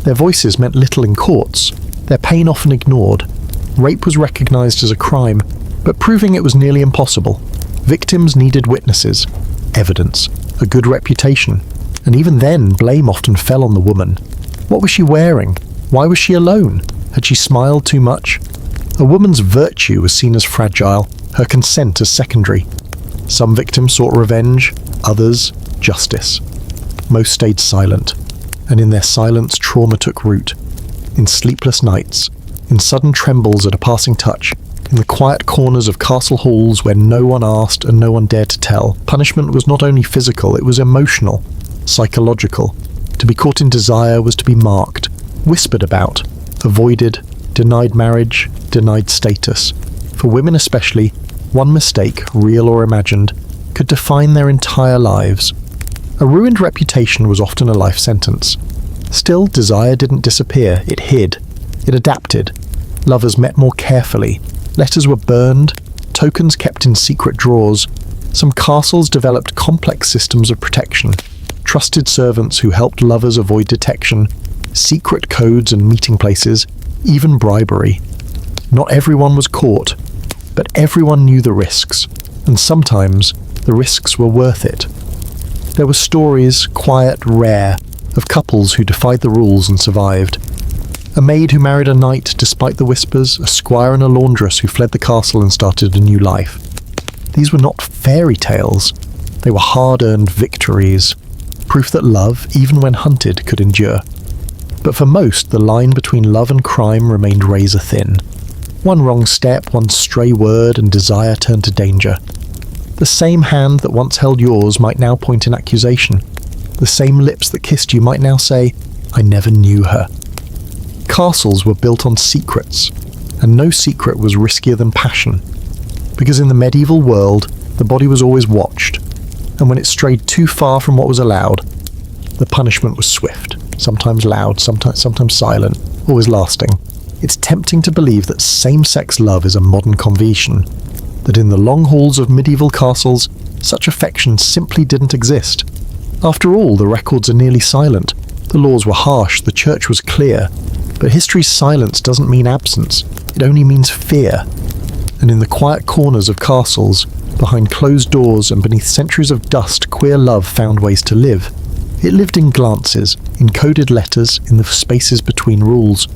Their voices meant little in courts, their pain often ignored. Rape was recognised as a crime, but proving it was nearly impossible. Victims needed witnesses, evidence, a good reputation, and even then blame often fell on the woman. What was she wearing? Why was she alone? Had she smiled too much? A woman's virtue was seen as fragile, her consent as secondary. Some victims sought revenge, others, justice. Most stayed silent, and in their silence trauma took root. In sleepless nights, in sudden trembles at a passing touch, in the quiet corners of castle halls where no one asked and no one dared to tell, punishment was not only physical, it was emotional, psychological. To be caught in desire was to be marked, whispered about, avoided, denied marriage, denied status. For women especially, one mistake, real or imagined, could define their entire lives. A ruined reputation was often a life sentence. Still, desire didn't disappear, it hid. It adapted. Lovers met more carefully. Letters were burned, tokens kept in secret drawers. Some castles developed complex systems of protection. Trusted servants who helped lovers avoid detection, secret codes and meeting places, even bribery. Not everyone was caught, but everyone knew the risks, and sometimes the risks were worth it. There were stories, quiet, rare, of couples who defied the rules and survived. A maid who married a knight despite the whispers, a squire and a laundress who fled the castle and started a new life. These were not fairy tales, they were hard-earned victories, proof that love, even when hunted, could endure. But for most, the line between love and crime remained razor-thin. One wrong step, one stray word, and desire turned to danger. The same hand that once held yours might now point an accusation. The same lips that kissed you might now say, "I never knew her." Castles were built on secrets, and no secret was riskier than passion. Because in the medieval world, the body was always watched, and when it strayed too far from what was allowed, the punishment was swift. sometimes loud, sometimes silent, always lasting. It's tempting to believe that same-sex love is a modern convention, that in the long halls of medieval castles, such affection simply didn't exist. After all, the records are nearly silent. The laws were harsh, the church was clear, but history's silence doesn't mean absence, it only means fear. And in the quiet corners of castles, behind closed doors and beneath centuries of dust, queer love found ways to live. It lived in glances, in coded letters, in the spaces between rules.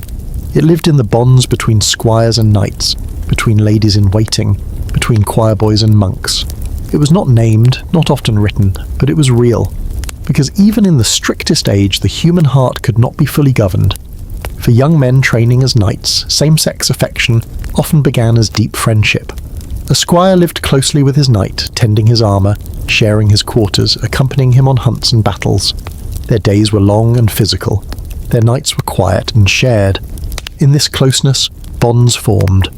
It lived in the bonds between squires and knights, between ladies in waiting, between choir boys and monks. It was not named, not often written, but it was real. Because even in the strictest age, the human heart could not be fully governed. For young men training as knights, same-sex affection often began as deep friendship. A squire lived closely with his knight, tending his armour, sharing his quarters, accompanying him on hunts and battles. Their days were long and physical. Their nights were quiet and shared. In this closeness, bonds formed.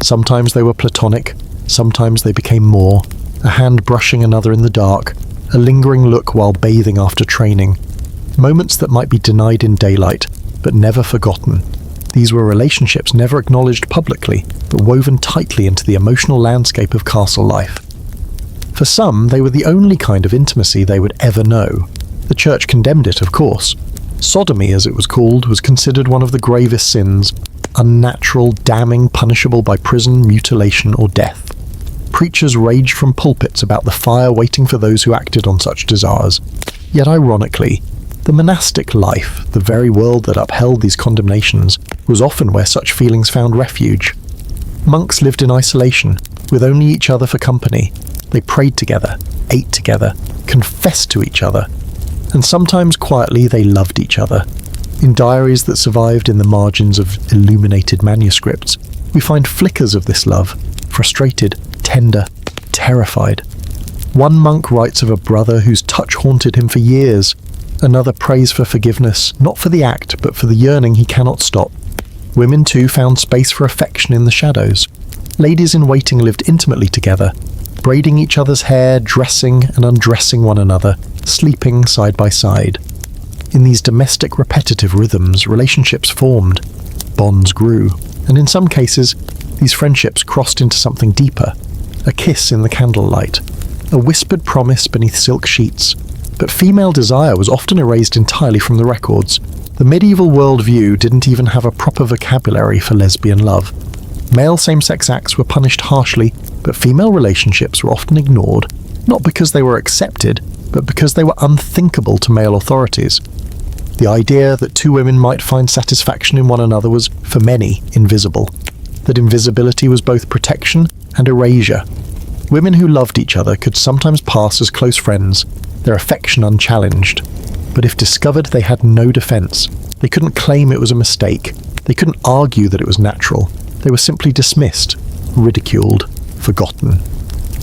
Sometimes they were platonic, sometimes they became more, a hand brushing another in the dark, a lingering look while bathing after training. Moments that might be denied in daylight, but never forgotten. These were relationships never acknowledged publicly, but woven tightly into the emotional landscape of castle life. For some, they were the only kind of intimacy they would ever know. The church condemned it, of course. Sodomy, as it was called, was considered one of the gravest sins, unnatural, damning, punishable by prison, mutilation, or death. Preachers raged from pulpits about the fire waiting for those who acted on such desires. Yet ironically, the monastic life, the very world that upheld these condemnations, was often where such feelings found refuge. Monks lived in isolation, with only each other for company. They prayed together, ate together, confessed to each other, and sometimes quietly they loved each other. In diaries that survived in the margins of illuminated manuscripts, we find flickers of this love, frustrated, tender, terrified. One monk writes of a brother whose touch haunted him for years. Another prays for forgiveness, not for the act, but for the yearning he cannot stop. Women too found space for affection in the shadows. Ladies in waiting lived intimately together, braiding each other's hair, dressing and undressing one another, sleeping side by side. In these domestic repetitive rhythms, relationships formed, bonds grew, and in some cases, these friendships crossed into something deeper. A kiss in the candlelight, a whispered promise beneath silk sheets. But female desire was often erased entirely from the records. The medieval worldview didn't even have a proper vocabulary for lesbian love. Male same-sex acts were punished harshly, but female relationships were often ignored, not because they were accepted, but because they were unthinkable to male authorities. The idea that two women might find satisfaction in one another was, for many, invisible. That invisibility was both protection and erasure. Women who loved each other could sometimes pass as close friends, their affection unchallenged. But if discovered, they had no defense. They couldn't claim it was a mistake. They couldn't argue that it was natural. They were simply dismissed, ridiculed, forgotten.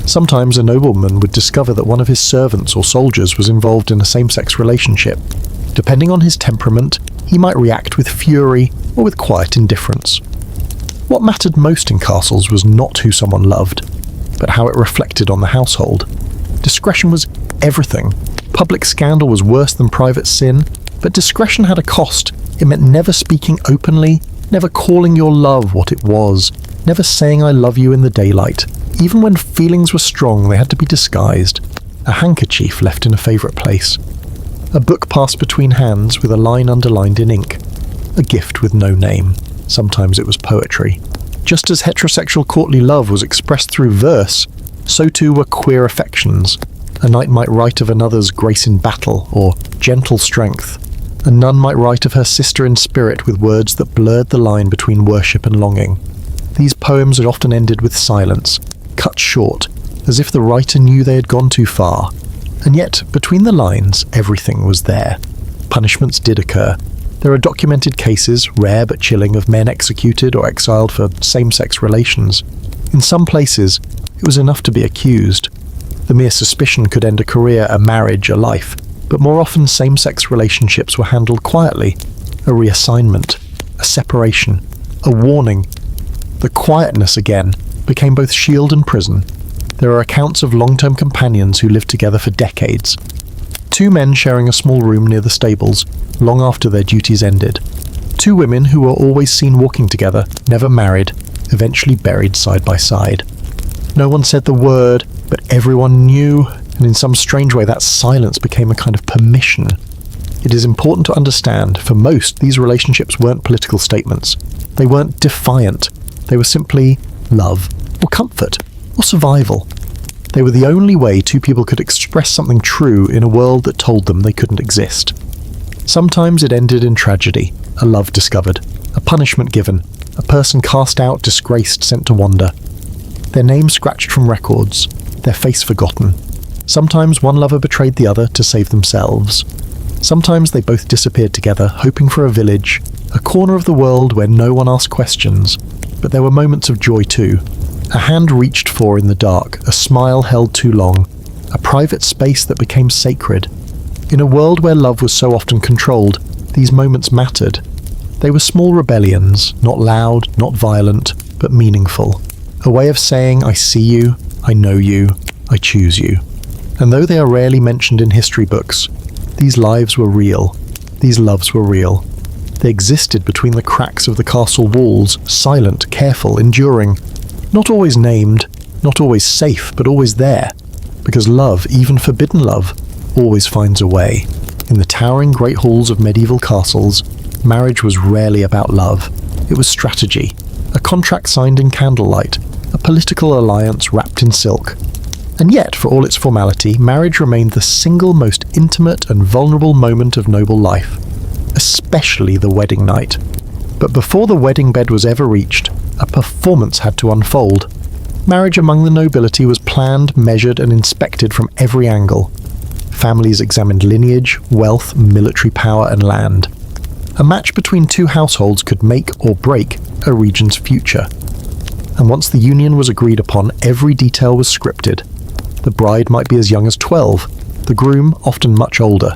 Sometimes a nobleman would discover that one of his servants or soldiers was involved in a same-sex relationship. Depending on his temperament, he might react with fury or with quiet indifference. What mattered most in castles was not who someone loved, but how it reflected on the household. Discretion was everything. Public scandal was worse than private sin, but discretion had a cost. It meant never speaking openly, never calling your love what it was, never saying I love you in the daylight. Even when feelings were strong, they had to be disguised. A handkerchief left in a favourite place. A book passed between hands with a line underlined in ink. A gift with no name. Sometimes it was poetry. Just as heterosexual courtly love was expressed through verse, so too were queer affections. A knight might write of another's grace in battle, or gentle strength. A nun might write of her sister in spirit with words that blurred the line between worship and longing. These poems had often ended with silence, cut short, as if the writer knew they had gone too far. And yet, between the lines, everything was there. Punishments did occur. There are documented cases, rare but chilling, of men executed or exiled for same-sex relations. In some places, it was enough to be accused. The mere suspicion could end a career, a marriage, a life. But more often, same-sex relationships were handled quietly. A reassignment, a separation, a warning. The quietness, again, became both shield and prison. There are accounts of long-term companions who lived together for decades. Two men sharing a small room near the stables, long after their duties ended. Two women who were always seen walking together, never married, eventually buried side by side. No one said the word, but everyone knew, and in some strange way that silence became a kind of permission. It is important to understand, for most, these relationships weren't political statements. They weren't defiant. They were simply love, or comfort, or survival. They were the only way two people could express something true in a world that told them they couldn't exist. Sometimes it ended in tragedy, a love discovered, a punishment given, a person cast out, disgraced, sent to wander. Their name scratched from records, their face forgotten. Sometimes one lover betrayed the other to save themselves. Sometimes they both disappeared together, hoping for a village, a corner of the world where no one asked questions. But there were moments of joy too. A hand reached for in the dark, a smile held too long, a private space that became sacred. In a world where love was so often controlled, these moments mattered. They were small rebellions, not loud, not violent, but meaningful. A way of saying, I see you, I know you, I choose you. And though they are rarely mentioned in history books, these lives were real. These loves were real. They existed between the cracks of the castle walls, silent, careful, enduring. Not always named, not always safe, but always there. Because love, even forbidden love, always finds a way. In the towering great halls of medieval castles, marriage was rarely about love. It was strategy, a contract signed in candlelight, a political alliance wrapped in silk. And yet, for all its formality, marriage remained the single most intimate and vulnerable moment of noble life, especially the wedding night. But before the wedding bed was ever reached, a performance had to unfold. Marriage among the nobility was planned, measured, and inspected from every angle. Families examined lineage, wealth, military power, and land. A match between two households could make or break a region's future. And once the union was agreed upon, every detail was scripted. The bride might be as young as 12, the groom often much older.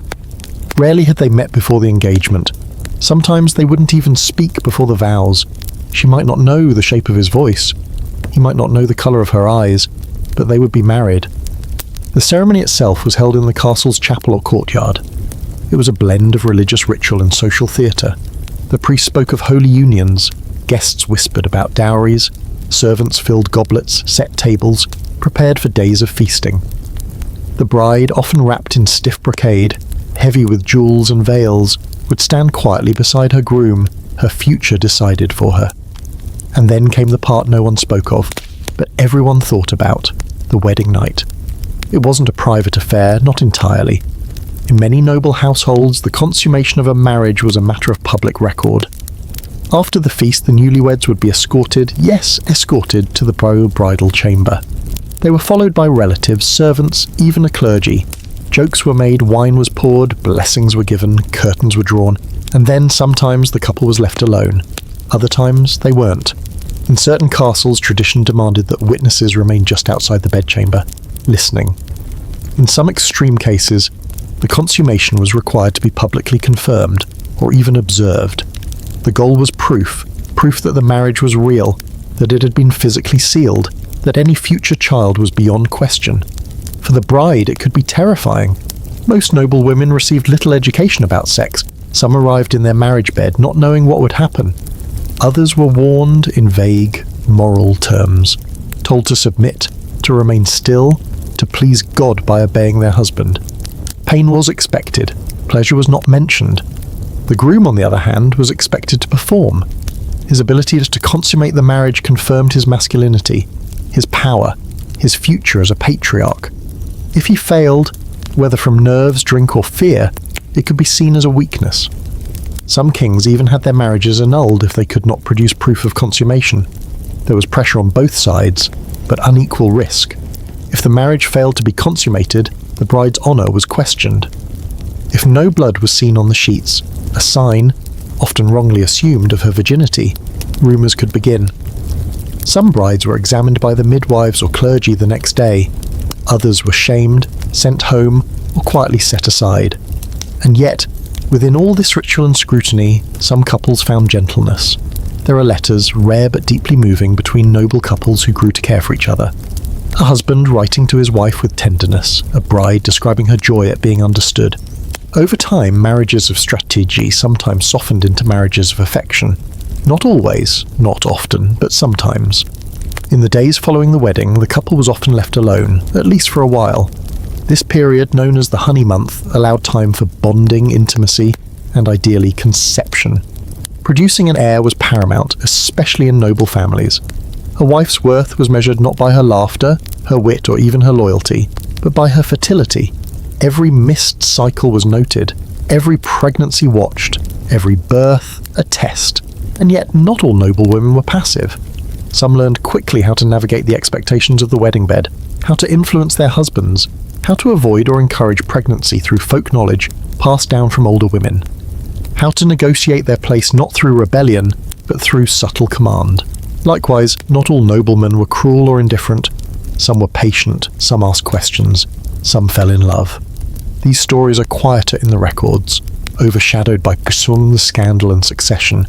Rarely had they met before the engagement. Sometimes they wouldn't even speak before the vows. She might not know the shape of his voice. He might not know the colour of her eyes, but they would be married. The ceremony itself was held in the castle's chapel or courtyard. It was a blend of religious ritual and social theatre. The priest spoke of holy unions, guests whispered about dowries, servants filled goblets, set tables, prepared for days of feasting. The bride, often wrapped in stiff brocade, heavy with jewels and veils, would stand quietly beside her groom, her future decided for her. And then came the part no one spoke of, but everyone thought about, the wedding night. It wasn't a private affair, not entirely. In many noble households, the consummation of a marriage was a matter of public record. After the feast, the newlyweds would be escorted, yes, escorted, to the bridal chamber. They were followed by relatives, servants, even a clergy. Jokes were made, wine was poured, blessings were given, curtains were drawn, and then sometimes the couple was left alone. Other times, they weren't. In certain castles, tradition demanded that witnesses remain just outside the bedchamber, listening. In some extreme cases, the consummation was required to be publicly confirmed, or even observed. The goal was proof that the marriage was real, that it had been physically sealed, that any future child was beyond question. For the bride, it could be terrifying. Most noble women received little education about sex. Some arrived in their marriage bed not knowing what would happen. Others were warned in vague, moral terms, told to submit, to remain still, to please God by obeying their husband. Pain was expected, pleasure was not mentioned. The groom, on the other hand, was expected to perform. His ability to consummate the marriage confirmed his masculinity, his power, his future as a patriarch. If he failed, whether from nerves, drink, or fear, it could be seen as a weakness. Some kings even had their marriages annulled if they could not produce proof of consummation. There was pressure on both sides, but unequal risk. If the marriage failed to be consummated, the bride's honour was questioned. If no blood was seen on the sheets, a sign, often wrongly assumed, of her virginity, rumours could begin. Some brides were examined by the midwives or clergy the next day. Others were shamed, sent home, or quietly set aside. And yet, within all this ritual and scrutiny, some couples found gentleness. There are letters, rare but deeply moving, between noble couples who grew to care for each other. A husband writing to his wife with tenderness, a bride describing her joy at being understood. Over time, marriages of strategy sometimes softened into marriages of affection. Not always, not often, but sometimes. In the days following the wedding, the couple was often left alone, at least for a while. This period, known as the honey month, allowed time for bonding, intimacy, and ideally conception. Producing an heir was paramount, especially in noble families. A wife's worth was measured not by her laughter, her wit, or even her loyalty, but by her fertility. Every missed cycle was noted, every pregnancy watched, every birth a test. And yet not all noble women were passive. Some learned quickly how to navigate the expectations of the wedding bed, how to influence their husbands, how to avoid or encourage pregnancy through folk knowledge passed down from older women, how to negotiate their place not through rebellion, but through subtle command. Likewise, not all noblemen were cruel or indifferent. Some were patient, some asked questions, some fell in love. These stories are quieter in the records, overshadowed by gesung, scandal and succession,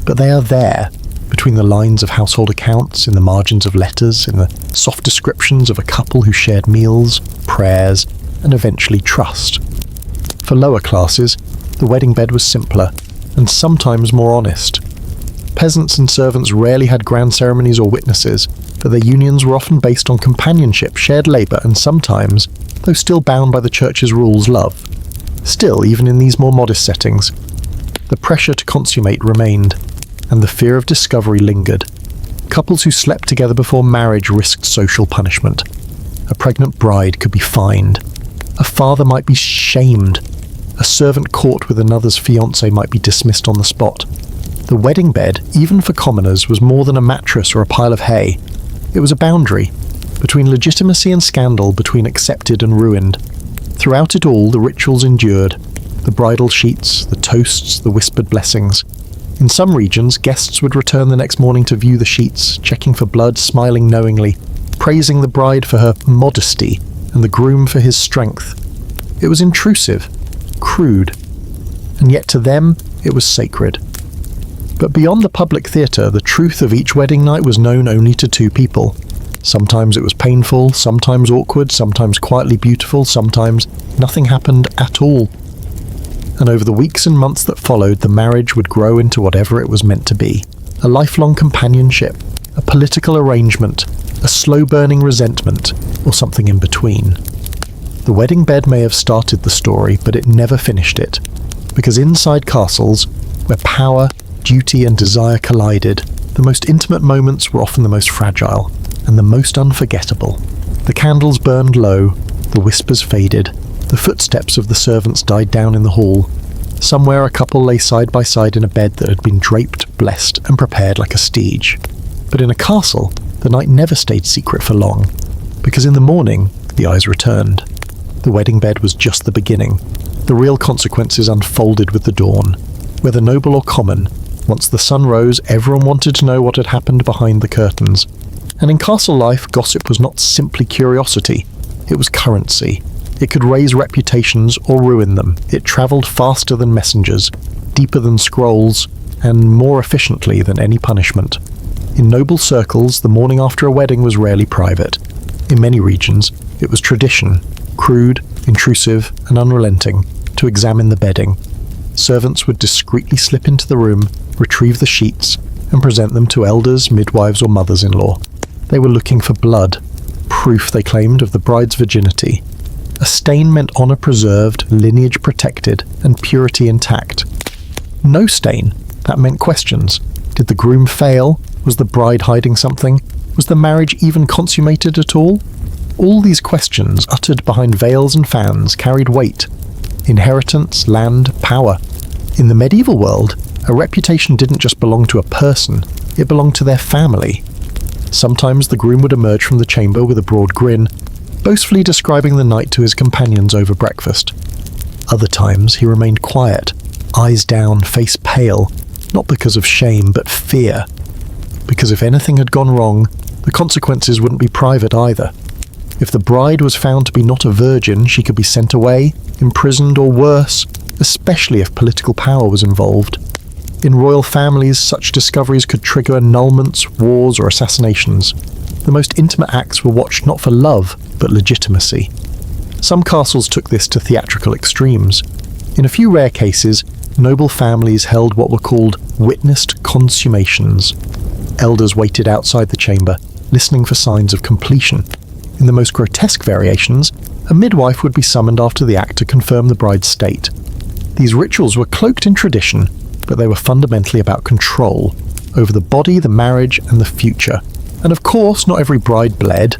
but they are there, between the lines of household accounts, in the margins of letters, in the soft descriptions of a couple who shared meals, prayers, and eventually trust. For lower classes, the wedding bed was simpler, and sometimes more honest. Peasants and servants rarely had grand ceremonies or witnesses, but their unions were often based on companionship, shared labour, and sometimes, though still bound by the church's rules, love. Still, even in these more modest settings, the pressure to consummate remained, and the fear of discovery lingered. Couples who slept together before marriage risked social punishment. A pregnant bride could be fined. A father might be shamed. A servant caught with another's fiancé might be dismissed on the spot. The wedding bed, even for commoners, was more than a mattress or a pile of hay. It was a boundary, between legitimacy and scandal, between accepted and ruined. Throughout it all, the rituals endured. The bridal sheets, the toasts, the whispered blessings. In some regions, guests would return the next morning to view the sheets, checking for blood, smiling knowingly, praising the bride for her modesty and the groom for his strength. It was intrusive, crude, and yet to them it was sacred. But beyond the public theatre, the truth of each wedding night was known only to two people. Sometimes it was painful, sometimes awkward, sometimes quietly beautiful, sometimes nothing happened at all. And over the weeks and months that followed, the marriage would grow into whatever it was meant to be. A lifelong companionship, a political arrangement, a slow-burning resentment, or something in between. The wedding bed may have started the story, but it never finished it. Because inside castles, where power, duty and desire collided, the most intimate moments were often the most fragile, and the most unforgettable. The candles burned low, the whispers faded, the footsteps of the servants died down in the hall. Somewhere a couple lay side by side in a bed that had been draped, blessed, and prepared like a steege. But in a castle, the night never stayed secret for long, because in the morning, the eyes returned. The wedding bed was just the beginning. The real consequences unfolded with the dawn. Whether noble or common, once the sun rose, everyone wanted to know what had happened behind the curtains. And in castle life, gossip was not simply curiosity, it was currency. It could raise reputations or ruin them. It travelled faster than messengers, deeper than scrolls, and more efficiently than any punishment. In noble circles, the morning after a wedding was rarely private. In many regions, it was tradition, crude, intrusive, and unrelenting, to examine the bedding. Servants would discreetly slip into the room, retrieve the sheets, and present them to elders, midwives, or mothers-in-law. They were looking for blood, proof, they claimed, of the bride's virginity. A stain meant honour preserved, lineage protected, and purity intact. No stain, that meant questions. Did the groom fail? Was the bride hiding something? Was the marriage even consummated at all? All these questions, uttered behind veils and fans, carried weight. Inheritance, land, power. In the medieval world, a reputation didn't just belong to a person, it belonged to their family. Sometimes the groom would emerge from the chamber with a broad grin, boastfully describing the night to his companions over breakfast. Other times he remained quiet, eyes down, face pale, not because of shame but fear. Because if anything had gone wrong, the consequences wouldn't be private either. If the bride was found to be not a virgin, she could be sent away, imprisoned, or worse, especially if political power was involved. In royal families, such discoveries could trigger annulments, wars, or assassinations. The most intimate acts were watched not for love, but legitimacy. Some castles took this to theatrical extremes. In a few rare cases, noble families held what were called witnessed consummations. Elders waited outside the chamber, listening for signs of completion. In the most grotesque variations, a midwife would be summoned after the act to confirm the bride's state. These rituals were cloaked in tradition, but they were fundamentally about control over the body, the marriage, and the future. And of course, not every bride bled.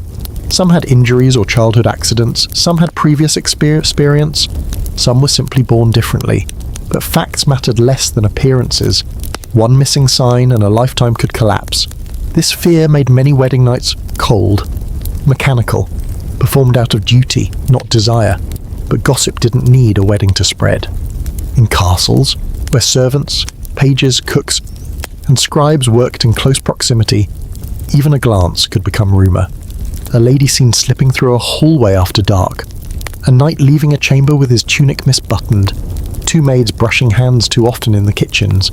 Some had injuries or childhood accidents, some had previous experience, some were simply born differently. But facts mattered less than appearances. One missing sign and a lifetime could collapse. This fear made many wedding nights cold, mechanical, performed out of duty, not desire. But gossip didn't need a wedding to spread. In castles, where servants, pages, cooks, and scribes worked in close proximity, even a glance could become rumour. A lady seen slipping through a hallway after dark. A knight leaving a chamber with his tunic misbuttoned. Two maids brushing hands too often in the kitchens.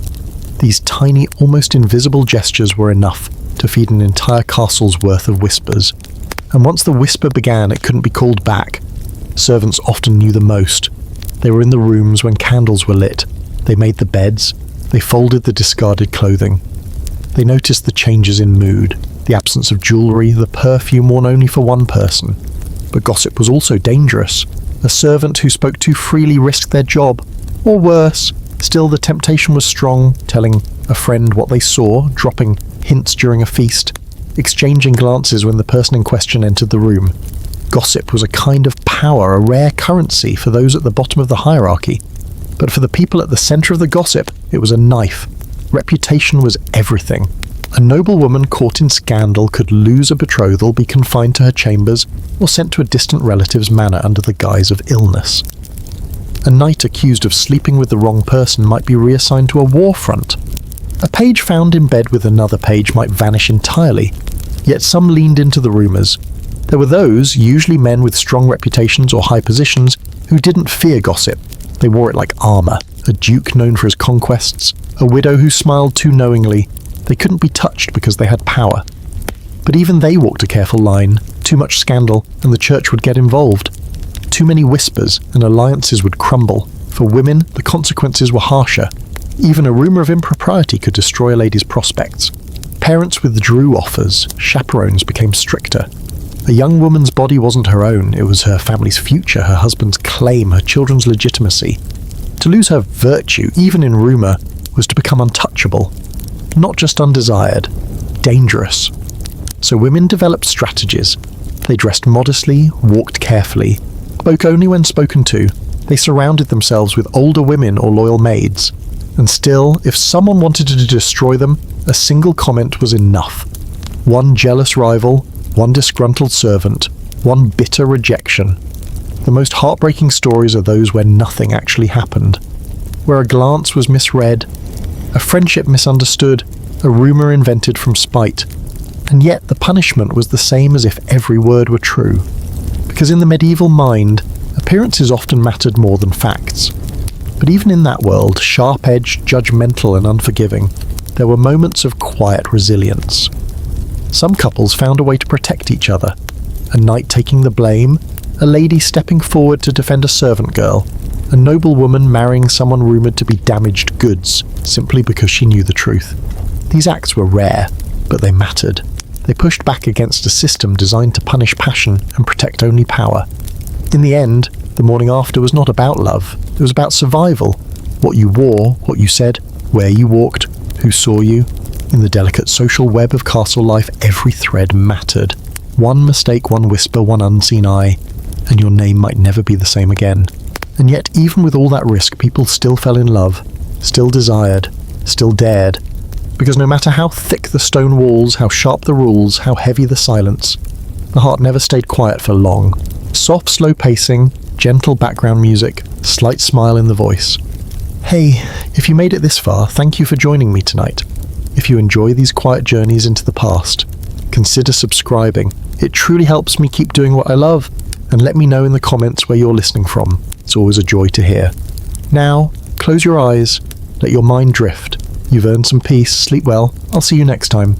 These tiny, almost invisible gestures were enough to feed an entire castle's worth of whispers. And once the whisper began, it couldn't be called back. Servants often knew the most. They were in the rooms when candles were lit. They made the beds. They folded the discarded clothing. They noticed the changes in mood, the absence of jewellery, the perfume worn only for one person. But gossip was also dangerous. A servant who spoke too freely risked their job. Or worse, still the temptation was strong, telling a friend what they saw, dropping hints during a feast, exchanging glances when the person in question entered the room. Gossip was a kind of power, a rare currency for those at the bottom of the hierarchy. But for the people at the centre of the gossip, it was a knife. Reputation was everything. A noble woman caught in scandal could lose a betrothal, be confined to her chambers, or sent to a distant relative's manor under the guise of illness. A knight accused of sleeping with the wrong person might be reassigned to a war front. A page found in bed with another page might vanish entirely. Yet some leaned into the rumours. There were those, usually men with strong reputations or high positions, who didn't fear gossip. They wore it like armour. A duke known for his conquests, a widow who smiled too knowingly. They couldn't be touched because they had power. But even they walked a careful line. Too much scandal, and the church would get involved. Too many whispers, and alliances would crumble. For women, the consequences were harsher. Even a rumour of impropriety could destroy a lady's prospects. Parents withdrew offers. Chaperones became stricter. A young woman's body wasn't her own. It was her family's future, her husband's claim, her children's legitimacy. To lose her virtue, even in rumour, was to become untouchable. Not just undesired, dangerous. So women developed strategies. They dressed modestly, walked carefully, spoke only when spoken to. They surrounded themselves with older women or loyal maids. And still, if someone wanted to destroy them, a single comment was enough. One jealous rival, one disgruntled servant, one bitter rejection. The most heartbreaking stories are those where nothing actually happened. Where a glance was misread, a friendship misunderstood, a rumour invented from spite. And yet the punishment was the same as if every word were true. Because in the medieval mind, appearances often mattered more than facts. But even in that world, sharp-edged, judgmental and unforgiving, there were moments of quiet resilience. Some couples found a way to protect each other. A knight taking the blame, a lady stepping forward to defend a servant girl, a noble woman marrying someone rumoured to be damaged goods simply because she knew the truth. These acts were rare, but they mattered. They pushed back against a system designed to punish passion and protect only power. In the end, the morning after was not about love. It was about survival. What you wore, what you said, where you walked, who saw you. In the delicate social web of castle life, every thread mattered. One mistake, one whisper, one unseen eye, and your name might never be the same again. And yet, even with all that risk, people still fell in love, still desired, still dared. Because no matter how thick the stone walls, how sharp the rules, how heavy the silence, the heart never stayed quiet for long. Soft, slow pacing, gentle background music, slight smile in the voice. Hey, if you made it this far, thank you for joining me tonight. If you enjoy these quiet journeys into the past, consider subscribing. It truly helps me keep doing what I love. And let me know in the comments where you're listening from. It's always a joy to hear. Now, close your eyes, let your mind drift. You've earned some peace, sleep well. I'll see you next time.